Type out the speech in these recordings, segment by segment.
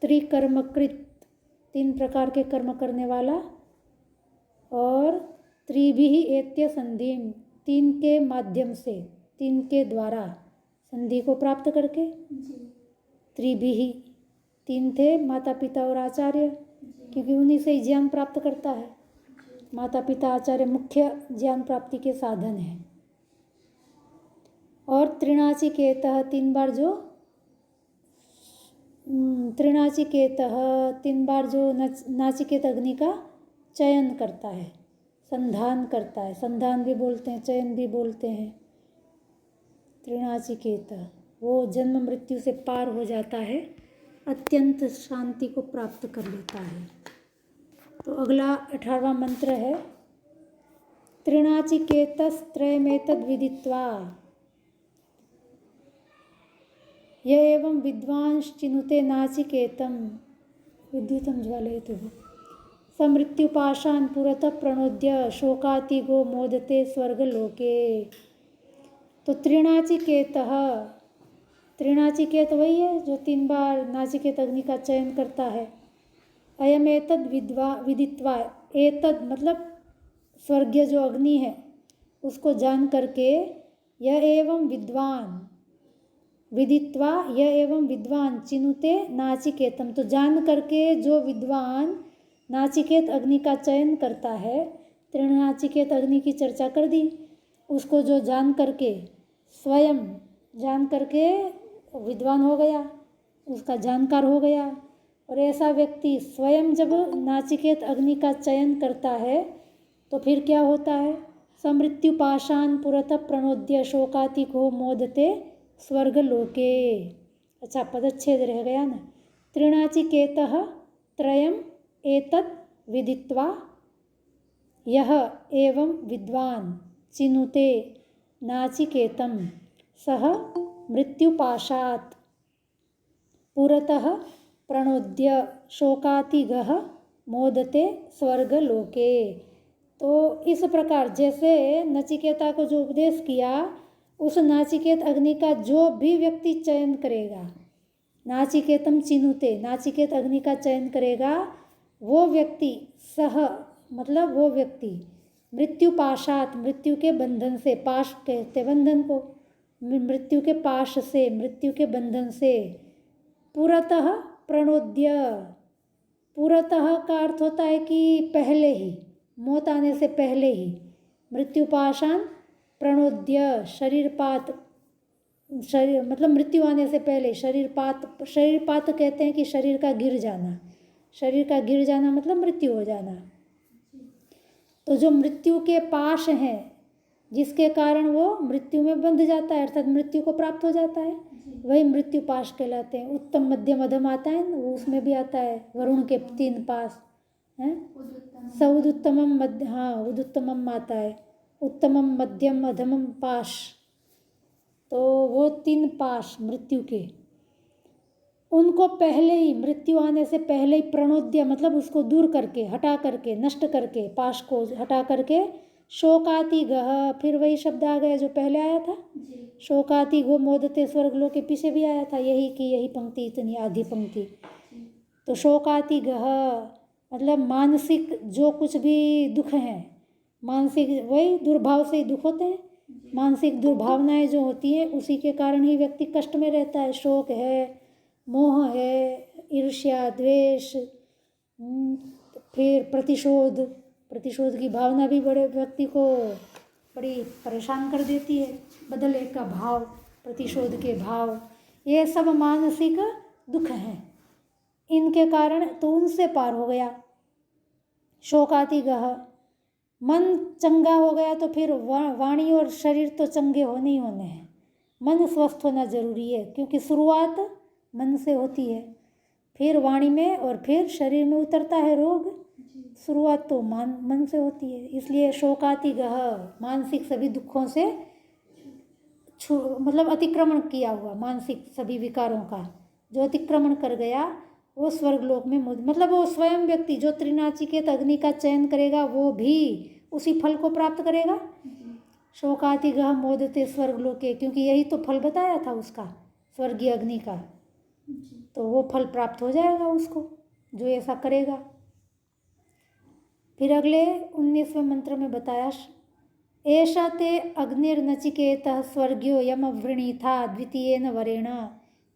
त्रिकर्मकृत, 3 प्रकार के कर्म करने वाला, और त्रिभिः एत्य संधिम, 3 के माध्यम से, 3 के द्वारा संधि को प्राप्त करके। त्रिभिः, 3 थे, माता पिता और आचार्य, क्योंकि उन्हीं से ही ज्ञान प्राप्त करता है। माता पिता आचार्य मुख्य ज्ञान प्राप्ति के साधन हैं। और त्रिनाचिकेतः, 3 बार जो त्रिनाचिकेतः 3 बार जो नाचिकेत अग्नि का चयन करता है, संधान करता है, संधान भी बोलते हैं, चयन भी बोलते हैं। त्रिनाचिकेतः वो जन्म मृत्यु से पार हो जाता है, अत्यंत शांति को प्राप्त कर लेता है। तो अगला 18वां मंत्र है, त्रिनाचिकेतस्त्रयमेतद् विदित्वा य एवं विद्वांश्चिनुते नाचिकेतं विद्युतं ज्वालयतु समृत्युपाशान् पुरतः प्रणोद्य शोकातिगो मोदते स्वर्गलोके। तो त्रिनाचिकेतः, त्रिनाचिकेत वही है जो 3 बार नाचिकेत अग्नि का चयन करता है। अयम एतद् विदित्वा, एतद् मतलब स्वर्गीय जो अग्नि है उसको जान करके, यह एवं विद्वान, विदित्वा यह एवं विद्वान चिनुते नाचिकेतम, तो जान करके जो विद्वान नाचिकेत अग्नि का चयन करता है, त्रिनाचिकेत अग्नि की चर्चा कर दी, उसको जो जान करके, स्वयं जान करके विद्वान हो गया, उसका जानकार हो गया। और ऐसा व्यक्ति स्वयं जब नाचिकेत अग्नि का चयन करता है तो फिर क्या होता है, समृत्यु पाशान पुरतः प्रणोद्य शोकातिको मोदते स्वर्गलोके। अच्छा, पदच्छेद रह गया ना। त्रिनाचिकेतः त्रयम एतत् विदित्वा यह एवं विद्वान चिनुते नाचिकेतम सह मृत्युपाशात् पुरतः प्रणोद्य शोकातिगः मोदते स्वर्गलोके। तो इस प्रकार जैसे नचिकेता को जो उपदेश किया, उस नाचिकेत अग्नि का जो भी व्यक्ति चयन करेगा, नाचिकेतम चिनुते, नाचिकेत अग्नि का चयन करेगा, वो व्यक्ति सह मतलब वो व्यक्ति मृत्यु पाशात, मृत्यु के बंधन से, पाश कहते बंधन को, मृत्यु के पाश से, मृत्यु के बंधन से, पुरतः प्रणोद्य, पुरतः का अर्थ होता है कि पहले ही, मौत आने से पहले ही, मृत्यु पाशान प्रणोद्य शरीरपात, शरीर मतलब मृत्यु आने से पहले शरीरपात, शरीरपात कहते हैं कि शरीर का गिर जाना, शरीर का गिर जाना मतलब मृत्यु हो जाना। तो जो मृत्यु के पाश हैं, जिसके कारण वो मृत्यु में बंध जाता है, अर्थात मृत्यु को प्राप्त हो जाता है, वही मृत्यु पाश कहलाते हैं। उत्तम मध्यम अधम आता है ना, वो उसमें भी आता है, वरुण के 3 पाश हैं, सउदुत्तमम मध्य, हाँ उदुत्तमम आता है, उत्तमम मध्यम अधमम पाश। तो वो 3 पाश मृत्यु के, उनको पहले ही, मृत्यु आने से पहले ही प्रणोद्य मतलब उसको दूर करके, हटा करके, नष्ट करके, पाश को हटा करके, शोकातिगः, फिर वही शब्द आ गया जो पहले आया था, शोकातिगो मोदते स्वर्गलोक के पीछे भी आया था, यही की यही पंक्ति, इतनी आधी पंक्ति। तो शोकातिगः मतलब मानसिक जो कुछ भी दुख हैं, मानसिक वही दुर्भाव से ही दुख होते हैं, मानसिक दुर्भावनाएं जो होती हैं उसी के कारण ही व्यक्ति कष्ट में रहता है। शोक है, मोह है, ईर्ष्या, द्वेष, फिर प्रतिशोध, प्रतिशोध की भावना भी बड़े व्यक्ति को बड़ी परेशान कर देती है, बदले का भाव, प्रतिशोध के भाव, ये सब मानसिक दुख हैं, इनके कारण तो उनसे पार हो गया। शोकातिगः मन चंगा हो गया तो फिर वाणी और शरीर तो चंगे होने ही होने हैं, मन स्वस्थ होना जरूरी है, क्योंकि शुरुआत मन से होती है, फिर वाणी में और फिर शरीर में उतरता है रोग, शुरुआत तो मन से होती है। इसलिए शोकातिगः मानसिक सभी दुखों से मतलब अतिक्रमण किया हुआ, मानसिक सभी विकारों का जो अतिक्रमण कर गया वो स्वर्गलोक में मतलब वो स्वयं व्यक्ति जो त्रिनाचिकेत अग्नि का चयन करेगा वो भी उसी फल को प्राप्त करेगा। शोकातिगः मोदते स्वर्गलोके, क्योंकि यही तो फल बताया था उसका, स्वर्गीय अग्नि का। तो वो फल प्राप्त हो जाएगा उसको, जो ऐसा करेगा। फिर अगले 19वें मंत्र में बताया, एषा ते अग्निर्नचिकेतः स्वर्ग्यो यमवृणीथा द्वितीयेन वरेण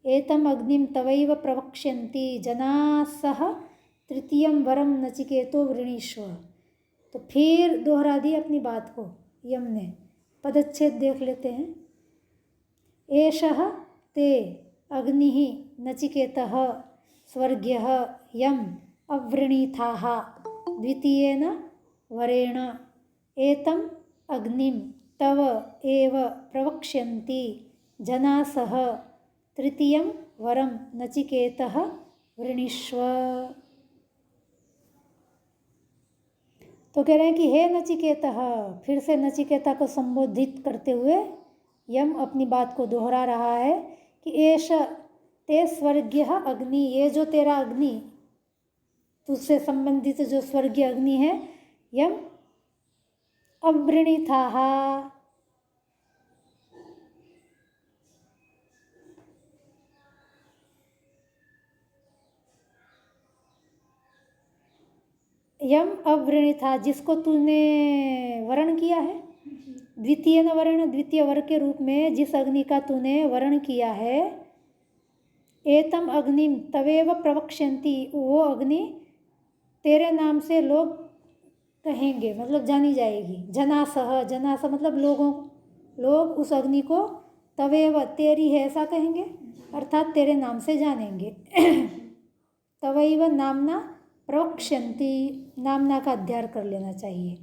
एतम अग्निम तवैव प्रवक्ष्यन्ति जनाः सह तृतीयं वरम नचिकेतो वृणीष्व। तो फिर दोहरा दी अपनी बात को यम ने। पदच्छेद देख लेते हैं। एषः ते अग्निः नचिकेतः स्वर्ग्यः यम अवृणीथाः द्वितीयेन वरेण एतम अग्निम तव एव प्रवक्ष्यन्ति जनाः सह तृतीयं वरम नचिकेतः वृणीष्व। तो कह रहे हैं कि हे नचिकेतः, फिर से नचिकेता को संबोधित करते हुए यम अपनी बात को दोहरा रहा है कि एष ते स्वर्गीय अग्नि, ये जो तेरा अग्नि, तुझसे संबंधित जो स्वर्गीय अग्नि है, यम अवृणीथाः, यम अवृणीथा, जिसको तूने वर्ण किया है, द्वितीय न वर्ण, द्वितीय वर्ग के रूप में जिस अग्नि का तूने वर्ण किया है, एतम अग्निम तवेव प्रवक्ष्यन्ति, वो अग्नि तेरे नाम से लोग कहेंगे, मतलब जानी जाएगी। जनासह, जनासह मतलब लोगों, लोग उस अग्नि को तवेव, तेरी है ऐसा कहेंगे, अर्थात तेरे नाम से जानेंगे। तवैव नामना प्रवक्ष्यन्ति, नामना का अध्ययन कर लेना चाहिए।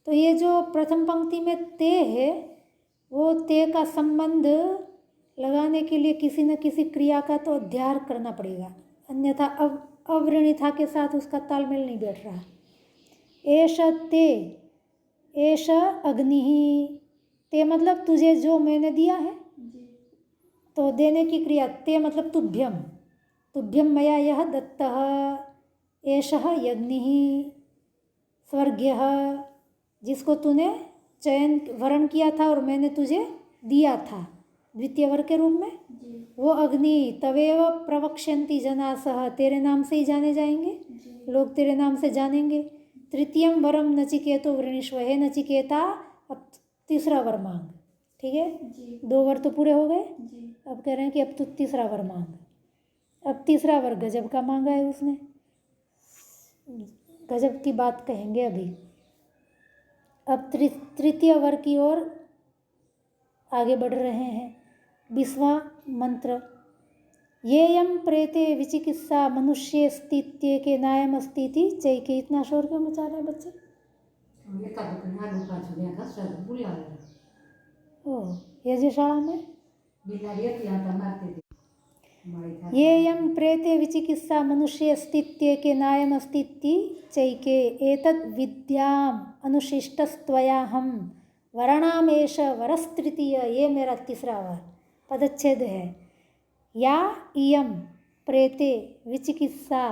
तो ये जो प्रथम पंक्ति में ते है, वो ते का संबंध लगाने के लिए किसी न किसी क्रिया का तो अध्ययन करना पड़ेगा, अन्यथा अवृणीथा के साथ उसका तालमेल नहीं बैठ रहा। एष ते, एष अग्नि, ते मतलब तुझे जो मैंने दिया है, तो देने की क्रिया, ते मतलब तुभ्यम, तुभ्यम मया यह दत्तः, एषः यज्ञिः स्वर्ग्यः, जिसको तूने चयन वर्ण किया था और मैंने तुझे दिया था द्वितीय वर्ग के रूप में, वो अग्नि तवेव प्रवक्ष्यन्ति जनासः, तेरे नाम से ही जाने जाएंगे, लोग तेरे नाम से जानेंगे। तृतीयम वरम नचिकेतो वृणीष्व, हे नचिकेता अब तीसरा वर मांग। ठीक है, 2 वर तो पूरे हो गए, अब कह रहे हैं कि अब तो तीसरा वर मांग। अब तीसरा वर गजब का मांगा है उसने, गजब की बात कहेंगे अभी। अब तृतीय वर्ग की ओर आगे बढ़ रहे हैं। 20वां मंत्र, ये यम प्रेते विचिकित्सा मनुष्य स्थित्य के नायम अस्थिति चैके। इतना शोर क्यों मचा रहे हैं बच्चे? ओह, यज्ञशाला में ये यम प्रेते विचिकित्सा मनुष्य स्थित्य के नायम अस्थिति चैके एतद् विद्याम अनुशिष्टस्त्वयाहम वरणामेश वरस्तृतीय। ये मेरा तीसरा वर पदच्छेद है। या इयम प्रेते विचिकित्सा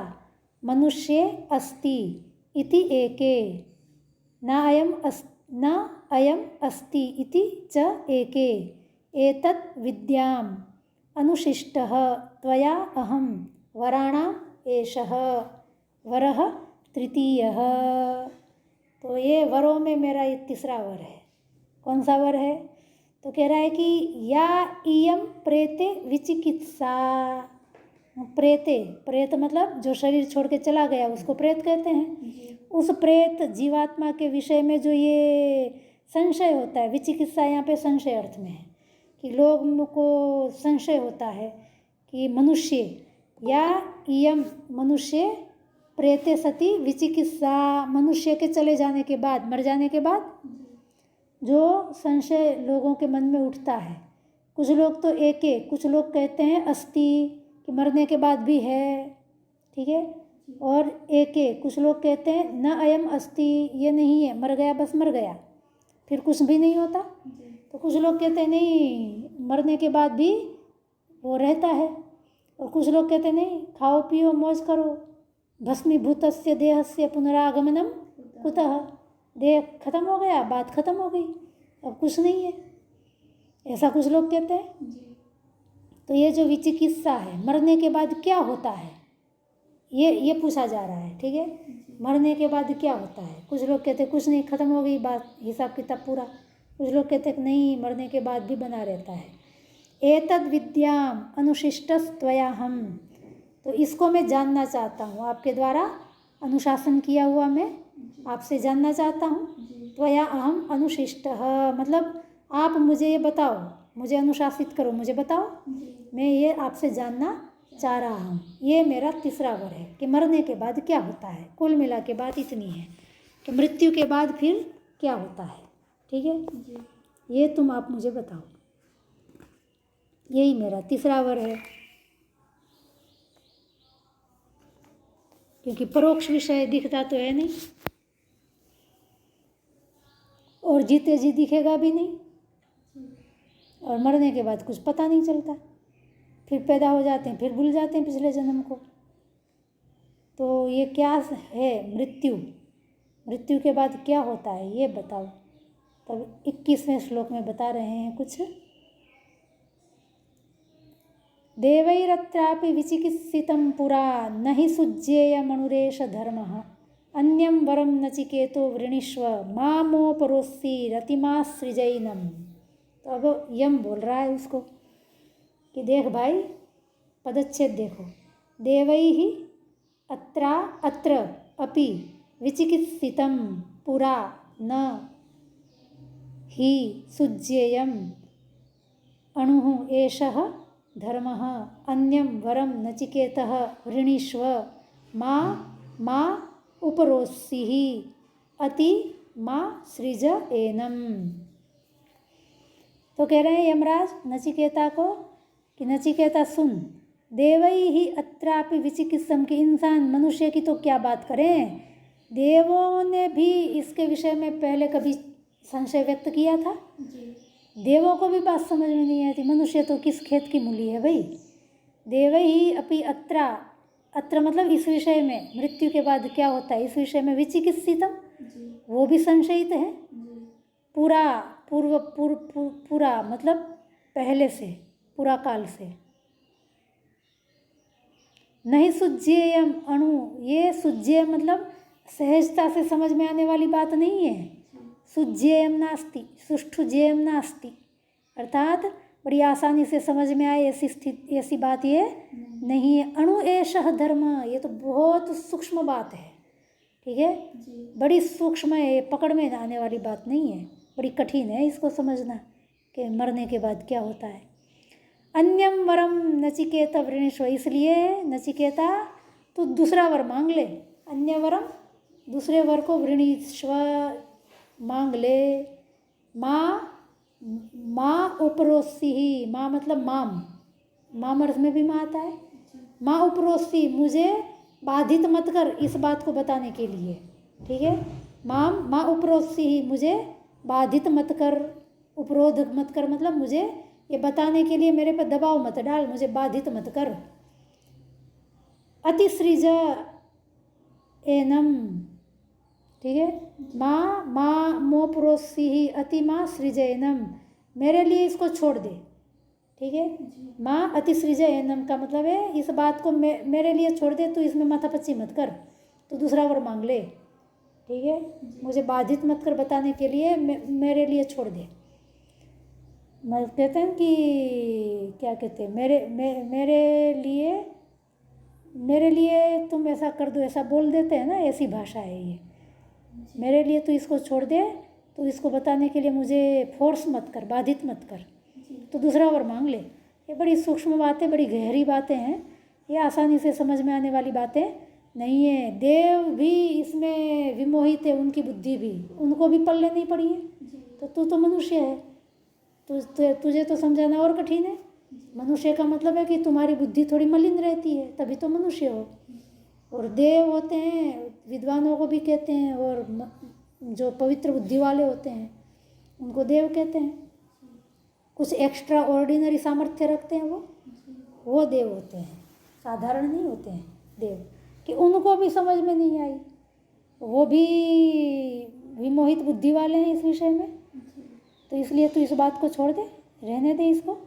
मनुष्य अस्ति इति एके, न अयम अस्ति इति च एके, एतत् विद्याम अनुशिष्टः त्वया अहम वराणाम एषः वरः तृतीयः। तो ये वरों में मेरा ये तीसरा वर है। कौन सा वर है? तो कह रहा है कि या इयम प्रेते विचिकित्सा। प्रेते, प्रेत मतलब जो शरीर छोड़ के चला गया उसको प्रेत कहते हैं। उस प्रेत जीवात्मा के विषय में जो ये संशय होता है, विचिकित्सा यहाँ पे संशय अर्थ में है कि लोगों को संशय होता है कि मनुष्य, या इयम मनुष्य प्रेते सति विचिकित्सा, मनुष्य के चले जाने के बाद, मर जाने के बाद जो संशय लोगों के मन में उठता है। कुछ लोग तो एके, कुछ लोग कहते हैं अस्ति कि मरने के बाद भी है, ठीक है, और एके कुछ लोग कहते हैं न अयम अस्ति, ये नहीं है, मर गया बस मर गया, फिर कुछ भी नहीं होता। तो कुछ लोग कहते हैं नहीं, मरने के बाद भी वो रहता है, और कुछ लोग कहते हैं नहीं, खाओ पियो मौज करो, भस्मीभूतस्य देहस्य पुनरागमनम कुतः, देह खत्म हो गया, बात खत्म हो गई, अब कुछ नहीं है, ऐसा कुछ लोग कहते हैं। तो ये जो विचिकित्सा है, मरने के बाद क्या होता है, ये पूछा जा रहा है। ठीक है, मरने के बाद क्या होता है? कुछ लोग कहते हैं कुछ नहीं, खत्म हो गई बात, हिसाब किताब पूरा। कुछ लोग कहते हैं नहीं, मरने के बाद भी बना रहता है। एतद विद्याम अनुशिष्टस्त्वयाहम, तो इसको मैं जानना चाहता हूँ, आपके द्वारा अनुशासन किया हुआ मैं आपसे जानना चाहता हूँ। त्वया अहम अनुशिष्टः, मतलब आप मुझे ये बताओ, मुझे अनुशासित करो, मुझे बताओ, मैं ये आपसे जानना चाह रहा हूँ। ये मेरा तीसरा वर है कि मरने के बाद क्या होता है। कुल मिला के बात इतनी है कि मृत्यु के बाद फिर क्या होता है। ठीक है, ये तुम आप मुझे बताओ, यही मेरा तीसरा वर है। क्योंकि परोक्ष विषय दिखता तो है नहीं, और जीते जी दिखेगा भी नहीं, और मरने के बाद कुछ पता नहीं चलता, फिर पैदा हो जाते हैं, फिर भूल जाते हैं पिछले जन्म को। तो ये क्या है मृत्यु, मृत्यु के बाद क्या होता है ये बताओ। तब 21वें श्लोक में बता रहे हैं कुछ। देवैरत्रापि विचिकित्सितं पुरा न हि सुज्येय मनुरेश धर्मः अन्यं वरम नचिकेतो वृणीष्व मामोपरोस्सी रतिमा सृजैनम। तो अब यम बोल रहा है उसको कि देख भाई, पदच्छेद देखो, देवैः अत्र अपि विचिकित्सितं पुरा न हि सुज्येयम् अणुः एषः धर्मः अन्यं वरम नचिकेतः वृणीष्व मा उपरोस्सिः अति मा सृज एनम। तो कह रहे हैं यमराज नचिकेता को कि नचिकेता सुन, देवैहि अत्रापि विचिकित्सम, कि इंसान मनुष्य की तो क्या बात करें, देवों ने भी इसके विषय में पहले कभी संशय व्यक्त किया था। देवों को भी बात समझ में नहीं आती, मनुष्य तो किस खेत की मूली है भाई। देवैहि अपि अत्र मतलब इस विषय में, मृत्यु के बाद क्या होता है इस विषय में, विचिकित्सितम, वो भी संशयित है। पूरा मतलब पहले से, पूरा काल से। नहीं सुज्येयम अणु, ये सुज्येय मतलब सहजता से समझ में आने वाली बात नहीं है। सुज्येयम नास्ति, सुष्ठु ज्येयम नास्ति, अर्थात बड़ी आसानी से समझ में आए ऐसी स्थिति, ऐसी बात ये नहीं है। अणु एषः धर्म, ये तो बहुत सूक्ष्म बात है। ठीक है, बड़ी सूक्ष्म है, पकड़ में आने वाली बात नहीं है, बड़ी कठिन है इसको समझना कि मरने के बाद क्या होता है। अन्यम वरम नचिकेता वृणीष्व, इसलिए नचिकेता तो दूसरा वर मांग ले, अन्य वरम, दूसरे वर को वृणीष्व मांग ले। माँ उपरोसी ही, माँ मतलब माम अर्थ में भी माँ आता है। माँ उपरोसी, मुझे बाधित मत कर इस बात को बताने के लिए। ठीक है, माँ उपरोसी ही, मुझे बाधित मत कर, उपरोध मत कर, मतलब मुझे ये बताने के लिए मेरे पर दबाव मत डाल, मुझे बाधित मत कर। अतिसृज एनम, ठीक है, माँ मोपरोसी ही अति माँ सृजयनम, मेरे लिए इसको छोड़ दे। ठीक है, माँ अति सृजयनम का मतलब है इस बात को मेरे लिए छोड़ दे, तू इसमें माथापच्ची मत कर, तो दूसरा वर मांग ले। ठीक है, मुझे बाधित मत कर बताने के लिए मेरे लिए छोड़ दे। मैं कहते हैं कि क्या कहते हैं, मेरे लिए तुम ऐसा कर दो, ऐसा बोल देते हैं ना, ऐसी भाषा है ये। मेरे लिए तू इसको छोड़ दे, तो इसको बताने के लिए मुझे फोर्स मत कर, बाधित मत कर, तो दूसरा वर मांग ले। ये बड़ी सूक्ष्म बातें, बड़ी गहरी बातें हैं, ये आसानी से समझ में आने वाली बातें नहीं है। देव भी इसमें विमोहित है, उनकी बुद्धि भी, उनको भी पल्ले नहीं पड़ी है। तो तू तो मनुष्य है, तुझे तो समझाना और कठिन है। मनुष्य का मतलब है कि तुम्हारी बुद्धि थोड़ी मलिन रहती है, तभी तो मनुष्य हो। और देव होते हैं, विद्वानों को भी कहते हैं, और जो पवित्र बुद्धि वाले होते हैं उनको देव कहते हैं। कुछ एक्स्ट्रा ऑर्डिनरी सामर्थ्य रखते हैं वो देव होते हैं, साधारण नहीं होते हैं देव, कि उनको भी समझ में नहीं आई, वो भी विमोहित बुद्धि वाले हैं इस विषय में। तो इसलिए तू इस बात को छोड़ दे, रहने दे इसको,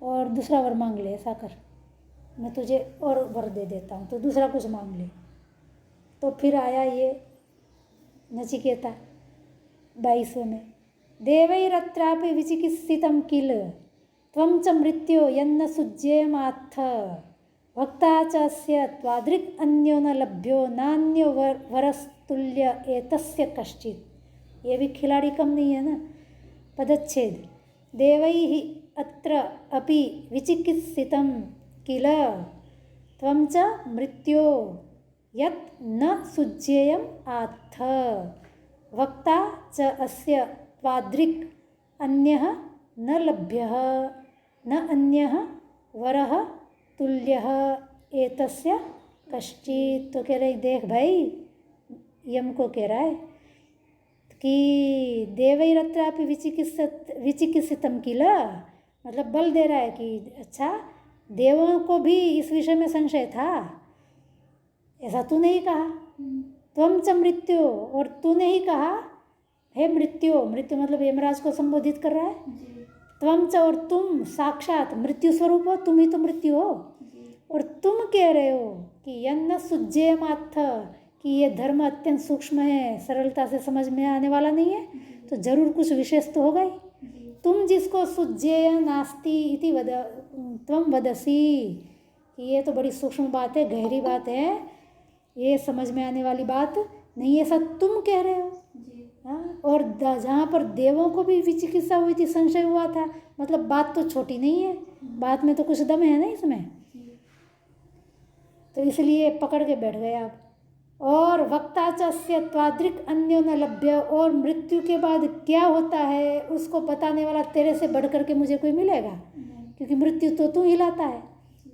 और दूसरा वर मांग ले। ऐसा कर, मैं तुझे और वर दे देता हूँ, तो दूसरा कुछ मांग ले। तो फिर आया ये नचिकेता 22वें में, देवैरत्रापि विचिकित्सितं किल त्वं च मृत्यो यन्न सुज्येमात्थ भक्ता च अस्य त्वादृक् अन्यो न लभ्यो नान्यो वरस्तुल्य एतस्य कश्चित्। ये भी खिलाड़ी कम नहीं है ना। पदच्छेद, देवैः अत्र अपि विचिकित्सितं किल त्वं च मृत्यो यत् न सुज्येयम् आत्थ वक्ता च अस्य त्वादृक् अन्यः न लभ्यः न अन्यः वरः तुल्यः एतस्य कश्चित्। तो कह रहे देख भाई, यम को कह रहा है कि देवैरत्रापि विचिकित्सितं किल, मतलब बल दे रहा है कि अच्छा देवों को भी इस विषय में संशय था, ऐसा तूने ही कहा। त्वं च मृत्यु, और तूने ही कहा हे मृत्यु, मृत्यु मतलब यमराज को संबोधित कर रहा है। त्वं च, और तुम साक्षात मृत्यु स्वरूप हो, तुम ही तो मृत्यु हो। और तुम कह रहे हो कि यन्न सुज्येमात्थ, कि ये धर्म अत्यंत सूक्ष्म है, सरलता से समझ में आने वाला नहीं है, तो जरूर कुछ विशेष तो होगा ही। तुम जिसको सुज्येय नास्ति इति त्वं वदसी, कि ये तो बड़ी सूक्ष्म बात है, गहरी बात है, ये समझ में आने वाली बात नहीं, ऐसा तुम कह रहे हो। हाँ, और जहाँ पर देवों को भी विचिकित्सा हुई थी, संशय हुआ था, मतलब बात तो छोटी नहीं है, बात में तो कुछ दम है ना इसमें। तो इसलिए पकड़ के बैठ गए आप। और वक्ता च त्वादृक् अन्यो न लभ्य, और मृत्यु के बाद क्या होता है उसको बताने वाला तेरे से बढ़ करके मुझे कोई मिलेगा, क्योंकि मृत्यु तो तू ही लाता है,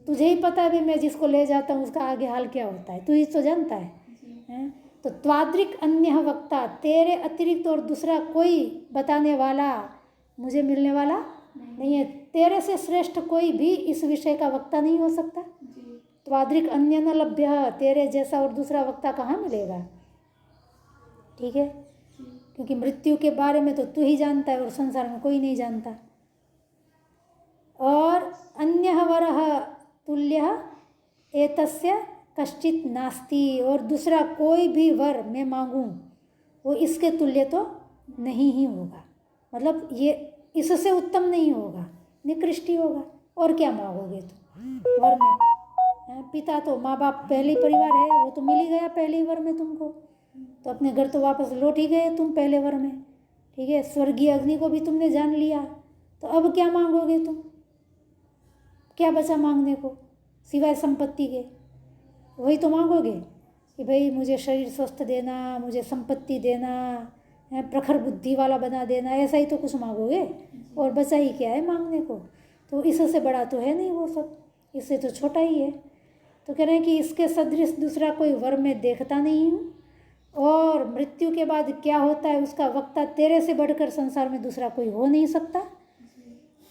तुझे ही पता है भी मैं जिसको ले जाता हूँ उसका आगे हाल क्या होता है, तू ही तो जानता है। तो त्वादृक् अन्य वक्ता, तेरे अतिरिक्त और दूसरा कोई बताने वाला मुझे मिलने वाला नहीं है, तेरे से श्रेष्ठ कोई भी इस विषय का वक्ता नहीं हो सकता। त्वादृक् अन्य न लभ्य, तेरे जैसा और दूसरा वक्ता कहाँ मिलेगा, ठीक है, क्योंकि मृत्यु के बारे में तो तू ही जानता है और संसार में कोई नहीं जानता। और अन्यः वरः तुल्यः एतस्य कश्चित् नास्ति, और दूसरा कोई भी वर मैं मांगूं वो इसके तुल्य तो नहीं ही होगा, मतलब ये इससे उत्तम नहीं होगा, निकृष्ट ही होगा। और क्या मांगोगे तुम वर में? पिता तो माँ बाप पहले परिवार है, वो तो मिल ही गया पहले वर में तुमको, तो अपने घर तो वापस लौट ही गए तुम पहले वर में, ठीक है। स्वर्गीय अग्नि को भी तुमने जान लिया, तो अब क्या मांगोगे तुम? क्या बचा मांगने को सिवाय संपत्ति के? वही तो मांगोगे कि भाई मुझे शरीर स्वस्थ देना, मुझे संपत्ति देना, प्रखर बुद्धि वाला बना देना, ऐसा ही तो कुछ मांगोगे, और बचा ही क्या है मांगने को? तो इससे बड़ा तो है नहीं वो सब, इससे तो छोटा ही है। तो कह रहे हैं कि इसके सदृश दूसरा कोई वर में देखता नहीं हूँ, और मृत्यु के बाद क्या होता है उसका वक्ता तेरे से बढ़कर संसार में दूसरा कोई हो नहीं सकता।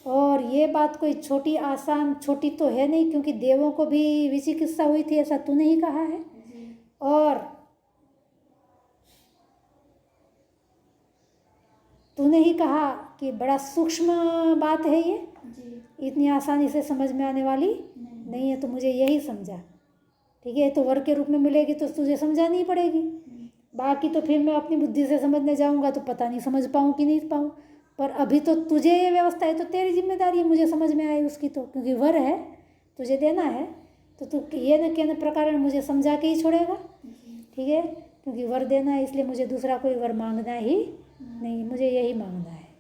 और ये बात कोई छोटी आसान छोटी तो है नहीं, क्योंकि देवों को भी विचिकित्सा हुई थी, ऐसा तूने ही कहा है। और तूने ही कहा कि बड़ा सूक्ष्म बात है ये, इतनी आसानी से समझ में आने वाली नहीं है, तो मुझे यही समझा, ठीक है। तो वर के रूप में मिलेगी तो तुझे समझानी ही पड़ेगी, बाकी तो फिर मैं अपनी बुद्धि से समझने जाऊंगा तो पता नहीं समझ पाऊँ कि नहीं पाऊँ, पर अभी तो तुझे ये व्यवस्था है, तो तेरी जिम्मेदारी है मुझे समझ में आए उसकी, तो क्योंकि वर है तुझे देना है, तो तू ये न कहने प्रकार मुझे समझा के ही छोड़ेगा, ठीक है, क्योंकि वर देना है, इसलिए मुझे दूसरा कोई वर मांगना ही नहीं, मुझे यही मांगना है।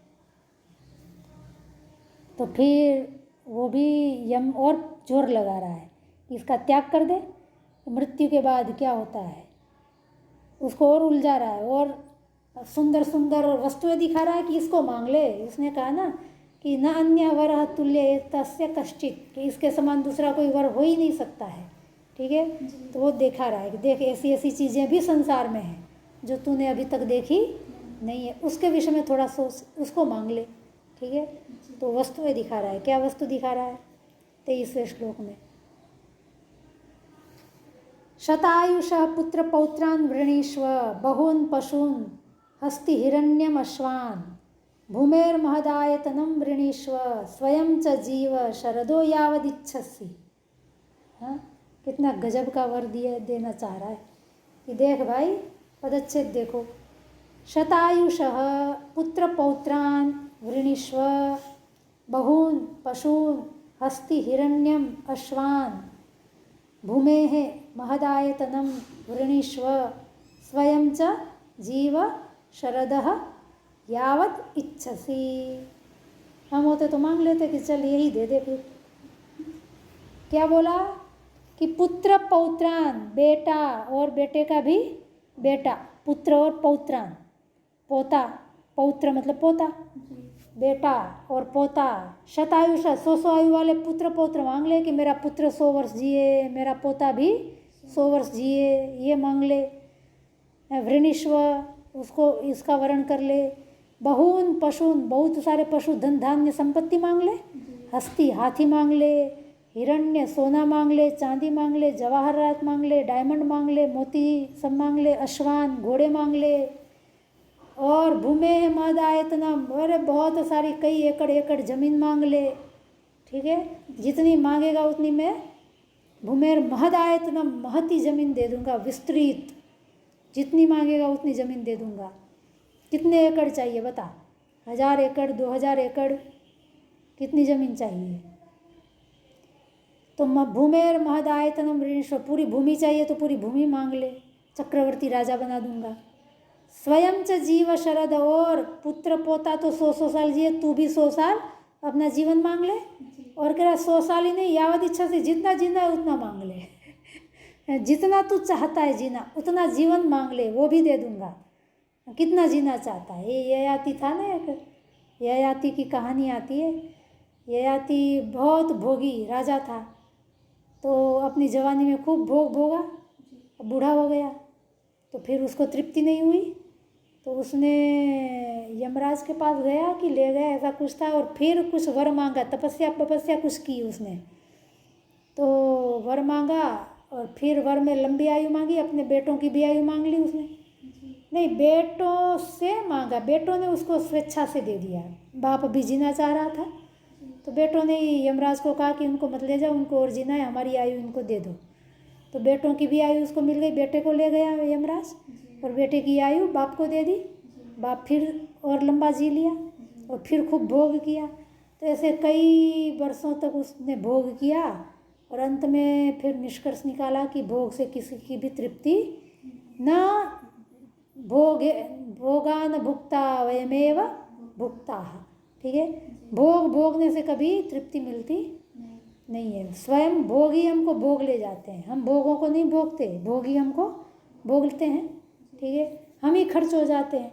तो फिर वो भी यम और जोर लगा रहा है कि इसका त्याग कर दे, मृत्यु के बाद क्या होता है उसको और उलझा रहा है, और सुंदर सुंदर वस्तुएं दिखा रहा है कि इसको मांग ले। इसने कहा ना कि न अन्य वरः तुल्य तस्य कश्चित्, कि इसके समान दूसरा कोई वर हो ही नहीं सकता है, ठीक है। तो वो दिखा रहा है कि देख ऐसी ऐसी चीज़ें भी संसार में हैं जो तूने अभी तक देखी नहीं है, उसके विषय में थोड़ा सोच, उसको मांग ले, ठीक है। तो वस्तुएं दिखा रहा है, क्या वस्तु दिखा रहा है 23वें श्लोक में, शतायुषः पुत्र पौत्रान् वृणीष्व बहून् पशून् हस्ति हिरण्यम अश्वान् भूमेर्महदायतनं वृणीष्व स्वयं च जीव शरदो यावदिच्छसि। हाँ, कितना गजब का वर देना चाह रहा है कि देख भाई, पदच्छेद देखो। शतायुषः पुत्र पौत्रान् वृणीष्व बहून् पशून् हस्ति हिरण्यम् अश्वान् भूमेः महदायतनं वृणीष्व स्वयं च जीव शरदः यावत् इच्छसि। हम होते तो मांग लेते कि चल यही दे दे। फिर क्या बोला कि पुत्र पौत्रान, बेटा और बेटे का भी बेटा, पुत्र और पौत्रान, पोता, पौत्र मतलब पोता, बेटा और पोता। शतायुष 100 आयु वाले पुत्र पौत्र मांग ले कि मेरा पुत्र 100 वर्ष जिए, मेरा पोता भी 100 वर्ष जिए, ये मांग ले। वृणीष्व, उसको इसका वर्ण कर ले। बहून पशुन, बहुत सारे पशु धन धान्य संपत्ति मांग ले। हस्ती, हाथी मांग ले। हिरण्य, सोना मांग ले, चांदी मांग ले, जवाहरात मांग ले, डायमंड मांग ले, मोती सब मांग ले, अश्वान घोड़े मांग ले। और भूमे महदायतनम, अरे बहुत सारी कई एकड़ एकड़ जमीन मांग ले। ठीक है, जितनी मांगेगा उतनी मैं भूमेर महदायतनम, महती जमीन दे दूंगा, विस्तृत, जितनी मांगेगा उतनी जमीन दे दूंगा। कितने एकड़ चाहिए बता, 1000 एकड़, 2000 एकड़, कितनी जमीन चाहिए? तो भूमेर महदायतनम वृणीष्व, पूरी भूमि चाहिए तो पूरी भूमि मांग ले, चक्रवर्ती राजा बना दूंगा। स्वयं च जीव शरद, और पुत्र पोता तो 100 साल जिए, तू भी 100 साल अपना जीवन मांग ले। और कह रहा 100 साल ही नहीं, यावत इच्छा से, जितना जीना है उतना मांग ले। जितना तू चाहता है जीना उतना जीवन मांग ले, वो भी दे दूंगा। कितना जीना चाहता है? ये ययाति था ना, एक ययाति की कहानी आती है। ययाति बहुत भोगी राजा था, तो अपनी जवानी में खूब भोग भोगा, बूढ़ा हो गया, तो फिर उसको तृप्ति नहीं हुई, तो उसने यमराज के पास गया कि ले गया, ऐसा कुछ था। और फिर कुछ वर मांगा, तपस्या कुछ की उसने, तो वर मांगा, और फिर वर में लंबी आयु मांगी, अपने बेटों की भी आयु मांग ली उसने। नहीं, बेटों से मांगा, बेटों ने उसको स्वेच्छा से दे दिया। बाप भी जीना चाह रहा था, तो बेटों ने यमराज को कहा कि उनको मत ले जाओ, उनको और जीना है, हमारी आयु इनको दे दो। तो बेटों की भी आयु उसको मिल गई, बेटे को ले गया यमराज, और बेटे की आयु बाप को दे दी। बाप फिर और लंबा जी लिया, और फिर खूब भोग किया। तो ऐसे कई वर्षों तक उसने भोग किया, और अंत में फिर निष्कर्ष निकाला कि भोग से किसी की भी तृप्ति न भोगान भुक्ता वयमेव भुक्ता। ठीक है, भोग भोगने से कभी तृप्ति मिलती नहीं है। स्वयं भोग ही हमको भोग ले जाते हैं, हम भोगों को नहीं भोगते, भोग ही हमको भोगते हैं। ठीक है, हम ही खर्च हो जाते हैं,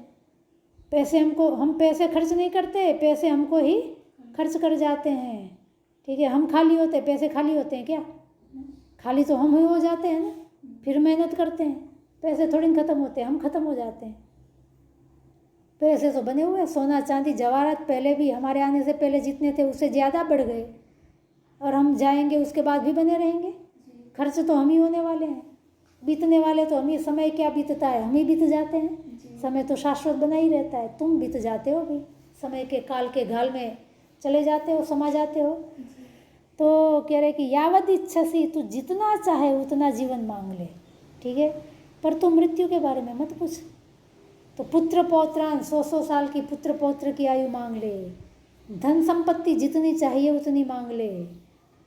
पैसे हमको, हम पैसे खर्च नहीं करते, पैसे हमको ही खर्च कर जाते हैं। ठीक है, हम खाली होते, पैसे खाली होते हैं क्या? खाली तो हम ही हो जाते हैं ना, फिर मेहनत करते हैं, पैसे थोड़ी न ख़त्म होते हैं, हम ख़त्म हो जाते हैं। पैसे तो बने हुए, सोना चांदी जवाहरात पहले भी, हमारे आने से पहले जितने थे उससे ज़्यादा बढ़ गए, और हम जाएंगे उसके बाद भी बने रहेंगे। खर्च तो हम ही होने वाले हैं, बीतने वाले तो हम ही। समय क्या बीतता है, हम ही बीत जाते हैं, समय तो शाश्वत बना ही रहता है। तुम बीत जाते हो भी, समय के काल के घाल में चले जाते हो, समा जाते हो। तो कह रहे कि यावत इच्छसी, तू जितना चाहे उतना जीवन मांग ले। ठीक है, पर तू मृत्यु के बारे में मत पूछ। तो पुत्र पौत्रान, 100 साल की पुत्र पौत्र की आयु मांग ले, धन संपत्ति जितनी चाहिए उतनी मांग ले।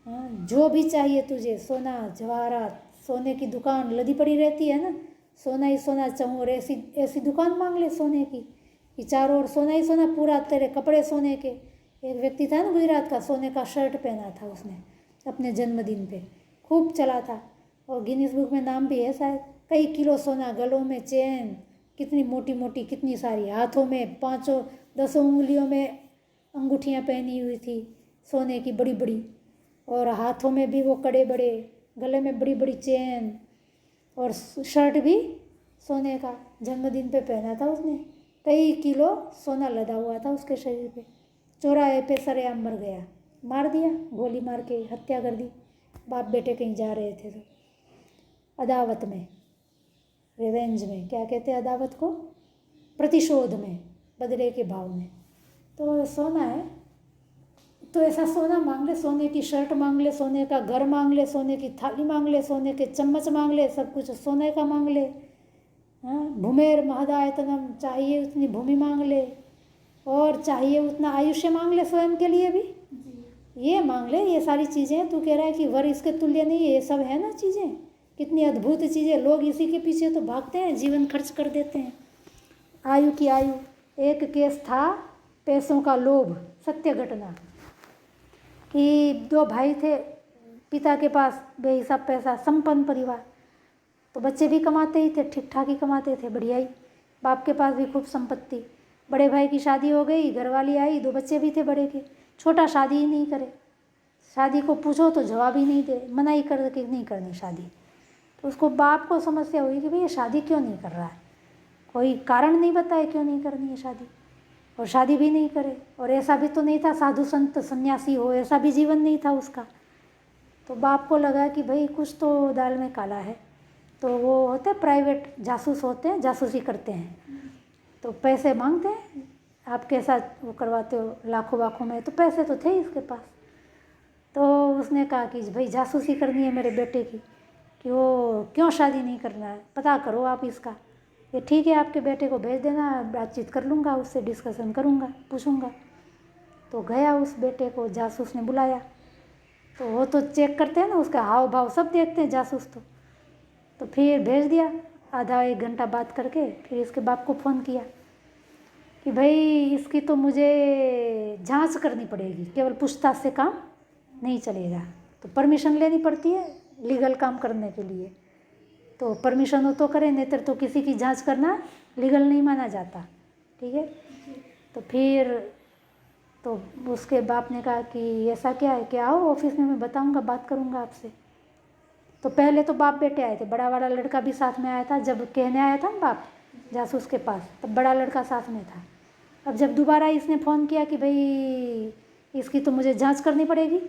हाँ, जो भी चाहिए तुझे, सोना जवाहरात, सोने की दुकान लदी पड़ी रहती है ना, सोना ही सोना चाहूँ, ऐसी ऐसी दुकान मांग ले सोने की कि चारों ओर सोना ही सोना, पूरा तेरे कपड़े सोने के। एक व्यक्ति था ना गुजरात का, सोने का शर्ट पहना था उसने अपने जन्मदिन पे, खूब चला था, और गिनीज बुक में नाम भी है शायद। कई किलो सोना, गलों में चेन, कितनी मोटी मोटी, कितनी सारी, हाथों में 5-10 उंगलियों में अंगूठियाँ पहनी हुई थी सोने की बड़ी बड़ी, और हाथों में भी वो कड़े बड़े, गले में बड़ी बड़ी चेन, और शर्ट भी सोने का जन्मदिन पे पहना था उसने। कई किलो सोना लदा हुआ था उसके शरीर पे। चौराहे पे सरेआम मर गया, मार दिया, गोली मार के हत्या कर दी। बाप बेटे कहीं जा रहे थे तो, अदावत में, रिवेंज में, क्या कहते हैं अदावत को, प्रतिशोध में, बदले के भाव में। तो सोना है तो ऐसा सोना मांग ले, सोने की शर्ट मांग ले, सोने का घर मांग ले, सोने की थाली मांग ले, सोने के चम्मच मांग ले, सब कुछ सोने का मांग ले। हाँ, भूमेर महदायतनम, चाहिए उतनी भूमि मांग ले, और चाहिए उतना आयुष्य मांग ले स्वयं के लिए भी, ये मांग ले। ये सारी चीज़ें तू कह रहा है कि वर इसके तुल्य नहीं, ये सब है ना चीज़ें, कितनी अद्भुत चीज़ें। लोग इसी के पीछे तो भागते हैं, जीवन खर्च कर देते हैं। आयु की आयु। एक केस था पैसों का लोभ, सत्य घटना, कि दो भाई थे, पिता के पास बेहिसाब पैसा, संपन्न परिवार, तो बच्चे भी कमाते ही थे, ठीक ठाक ही कमाते थे, बढ़िया ही। बाप के पास भी खूब संपत्ति। बड़े भाई की शादी हो गई, घरवाली आई, दो बच्चे भी थे बड़े के, छोटा शादी ही नहीं करे। शादी को पूछो तो जवाब ही नहीं दे, मना ही कर के नहीं करनी शादी। तो उसको बाप को समस्या हुई कि भाई ये शादी क्यों नहीं कर रहा है, कोई कारण नहीं बताए क्यों नहीं करनी है शादी, और शादी भी नहीं करे। और ऐसा भी तो नहीं था साधु संत सन्यासी हो, ऐसा भी जीवन नहीं था उसका। तो बाप को लगा कि भाई कुछ तो दाल में काला है। तो वो होते प्राइवेट जासूस होते हैं, जासूसी करते हैं, तो पैसे मांगते हैं, आप कैसा वो करवाते हो लाखों वाखों में, तो पैसे तो थे ही इसके पास। तो उसने कहा कि भाई जासूसी करनी है मेरे बेटे की, कि वो क्यों शादी नहीं करना है, पता करो आप इसका। ये ठीक है, आपके बेटे को भेज देना, बातचीत कर लूँगा उससे, डिस्कशन करूँगा, पूछूँगा। तो गया, उस बेटे को जासूस ने बुलाया। तो वो तो चेक करते हैं ना, उसका हाव भाव सब देखते हैं जासूस। तो फिर भेज दिया। आधा एक घंटा बात करके फिर इसके बाप को फ़ोन किया कि भाई इसकी तो मुझे जांच करनी पड़ेगी, केवल पूछताछ से काम नहीं चलेगा, तो परमिशन लेनी पड़ती है लीगल काम करने के लिए। तो परमिशन हो तो करें, नहीं तो किसी की जांच करना लीगल नहीं माना जाता, ठीक है। तो फिर तो उसके बाप ने कहा कि ऐसा क्या है कि आओ ऑफिस में, मैं बताऊंगा, बात करूंगा आपसे। तो पहले तो बाप बेटे आए थे, बड़ा वाला लड़का भी साथ में आया था। जब कहने आया था ना बाप जासूस के पास, तब बड़ा लड़का साथ में था। अब जब दोबारा इसने फ़ोन किया कि भाई इसकी तो मुझे जांच करनी पड़ेगी,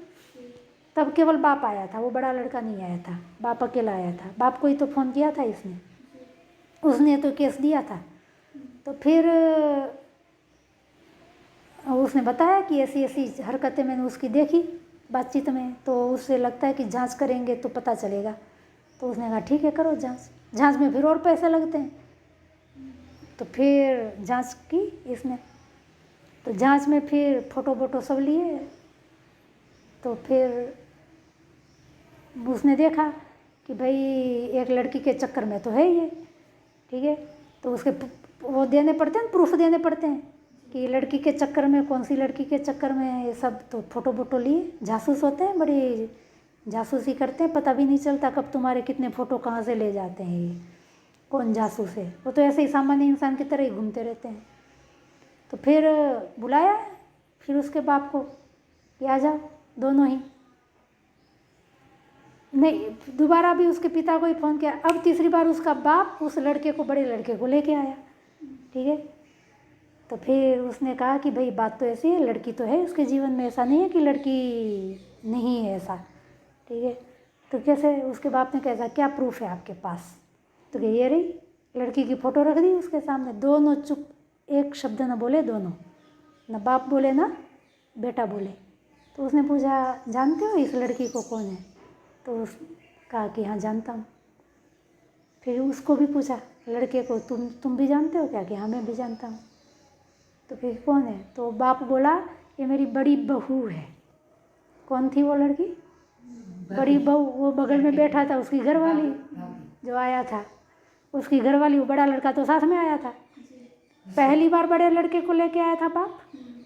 तब केवल बाप आया था, वो बड़ा लड़का नहीं आया था, बाप अकेला आया था। बाप को ही तो फ़ोन किया था इसने, उसने तो केस दिया था। तो फिर उसने बताया कि ऐसी ऐसी हरकतें मैंने उसकी देखी बातचीत में, तो उससे लगता है कि जांच करेंगे तो पता चलेगा। तो उसने कहा ठीक है करो जांच। जांच में फिर और पैसे लगते हैं। तो फिर जांच की इसने, तो जांच में फिर फ़ोटो वोटो सब लिए। तो फिर उसने देखा कि भाई एक लड़की के चक्कर में तो है ये, ठीक है। तो उसके वो देने पड़ते हैं, प्रूफ देने पड़ते हैं कि लड़की के चक्कर में, कौन सी लड़की के चक्कर में, ये सब। तो फ़ोटो वोटो लिए, जासूस होते हैं, बड़ी जासूसी करते हैं, पता भी नहीं चलता कब तुम्हारे कितने फ़ोटो कहाँ से ले जाते हैं, ये कौन जासूस है। वो तो ऐसे ही सामान्य इंसान की तरह ही घूमते रहते हैं। तो फिर बुलाया फिर उसके बाप को कि आ जाओ दोनों ही। नहीं, दोबारा भी उसके पिता को ही फ़ोन किया। अब तीसरी बार उसका बाप उस लड़के को, बड़े लड़के को लेके आया, ठीक है। तो फिर उसने कहा कि भाई बात तो ऐसी है, लड़की तो है उसके जीवन में, ऐसा नहीं है कि लड़की नहीं है ऐसा, ठीक है। तो कैसे, उसके बाप ने कैसा, क्या प्रूफ है आपके पास? तो ये रही लड़की की फ़ोटो रख दी उसके सामने। दोनों चुप, एक शब्द न बोले दोनों, न बाप बोले ना बेटा बोले। तो उसने पूछा जानते हो इस लड़की को कौन है? तो उस कहा कि हाँ जानता हूँ। फिर उसको भी पूछा लड़के को, तुम भी जानते हो क्या? कि हाँ मैं भी जानता हूँ। तो फिर कौन है? तो बाप बोला ये मेरी बड़ी बहू है। कौन थी वो लड़की? बड़ी बहू, वो बगल में बैठा था उसकी घरवाली जो आया था, उसकी घरवाली। वो बड़ा लड़का तो साथ में आया था। पहली बार बड़े लड़के को लेके आया था बाप,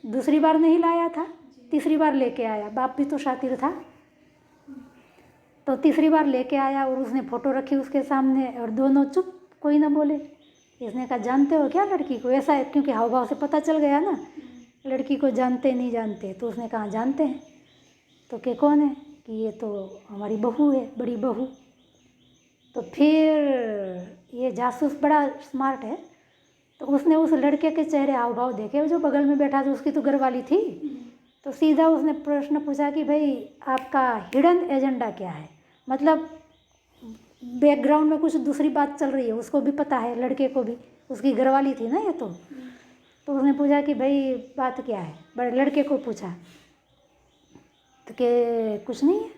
दूसरी बार नहीं लाया था, तीसरी बार लेके आया। बाप भी तो शातिर था, तो तीसरी बार लेके आया और उसने फ़ोटो रखी उसके सामने और दोनों चुप, कोई ना बोले। इसने कहा जानते हो क्या लड़की को? ऐसा है क्योंकि हाव भाव से पता चल गया ना लड़की को जानते नहीं जानते। तो उसने कहा जानते हैं। तो के कौन है? कि ये तो हमारी बहू है, बड़ी बहू। तो फिर ये जासूस बड़ा स्मार्ट है, तो उसने उस लड़के के चेहरे हाव भाव देखे, जो बगल में बैठा था उसकी तो घरवाली थी। तो सीधा उसने प्रश्न पूछा कि भाई आपका हिडन एजेंडा क्या है? मतलब बैकग्राउंड में कुछ दूसरी बात चल रही है, उसको भी पता है, लड़के को भी, उसकी घरवाली थी ना ये। तो तो उसने पूछा कि भाई बात क्या है, बड़े लड़के को पूछा तो कि कुछ नहीं है।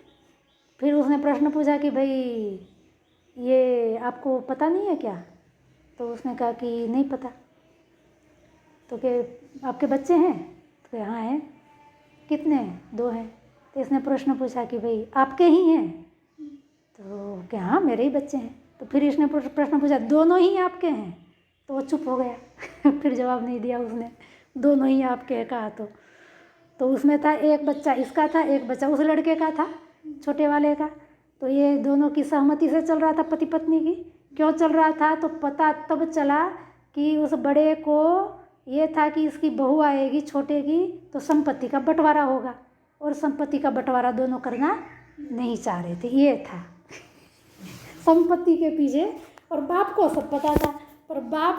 फिर उसने प्रश्न पूछा कि भाई ये आपको पता नहीं है क्या? तो उसने कहा कि नहीं पता। तो कि आपके बच्चे हैं? तो कि हाँ हैं। कितने हैं? 2 हैं। तो इसने प्रश्न पूछा कि भाई आपके ही हैं? तो कि हाँ मेरे ही बच्चे हैं। तो फिर इसने प्रश्न पूछा दोनों ही आपके हैं? तो वो चुप हो गया फिर जवाब नहीं दिया उसने, दोनों ही आपके कहा। तो उसमें था एक बच्चा इसका था, एक बच्चा उस लड़के का था, छोटे वाले का। तो ये दोनों की सहमति से चल रहा था, पति पत्नी की। क्यों चल रहा था? तो पता तब चला कि उस बड़े को ये था कि इसकी बहू आएगी छोटे की तो संपत्ति का बंटवारा होगा, और संपत्ति का बंटवारा दोनों करना नहीं चाह रहे थे। ये था संपत्ति के पीछे। और बाप को सब पता था, पर बाप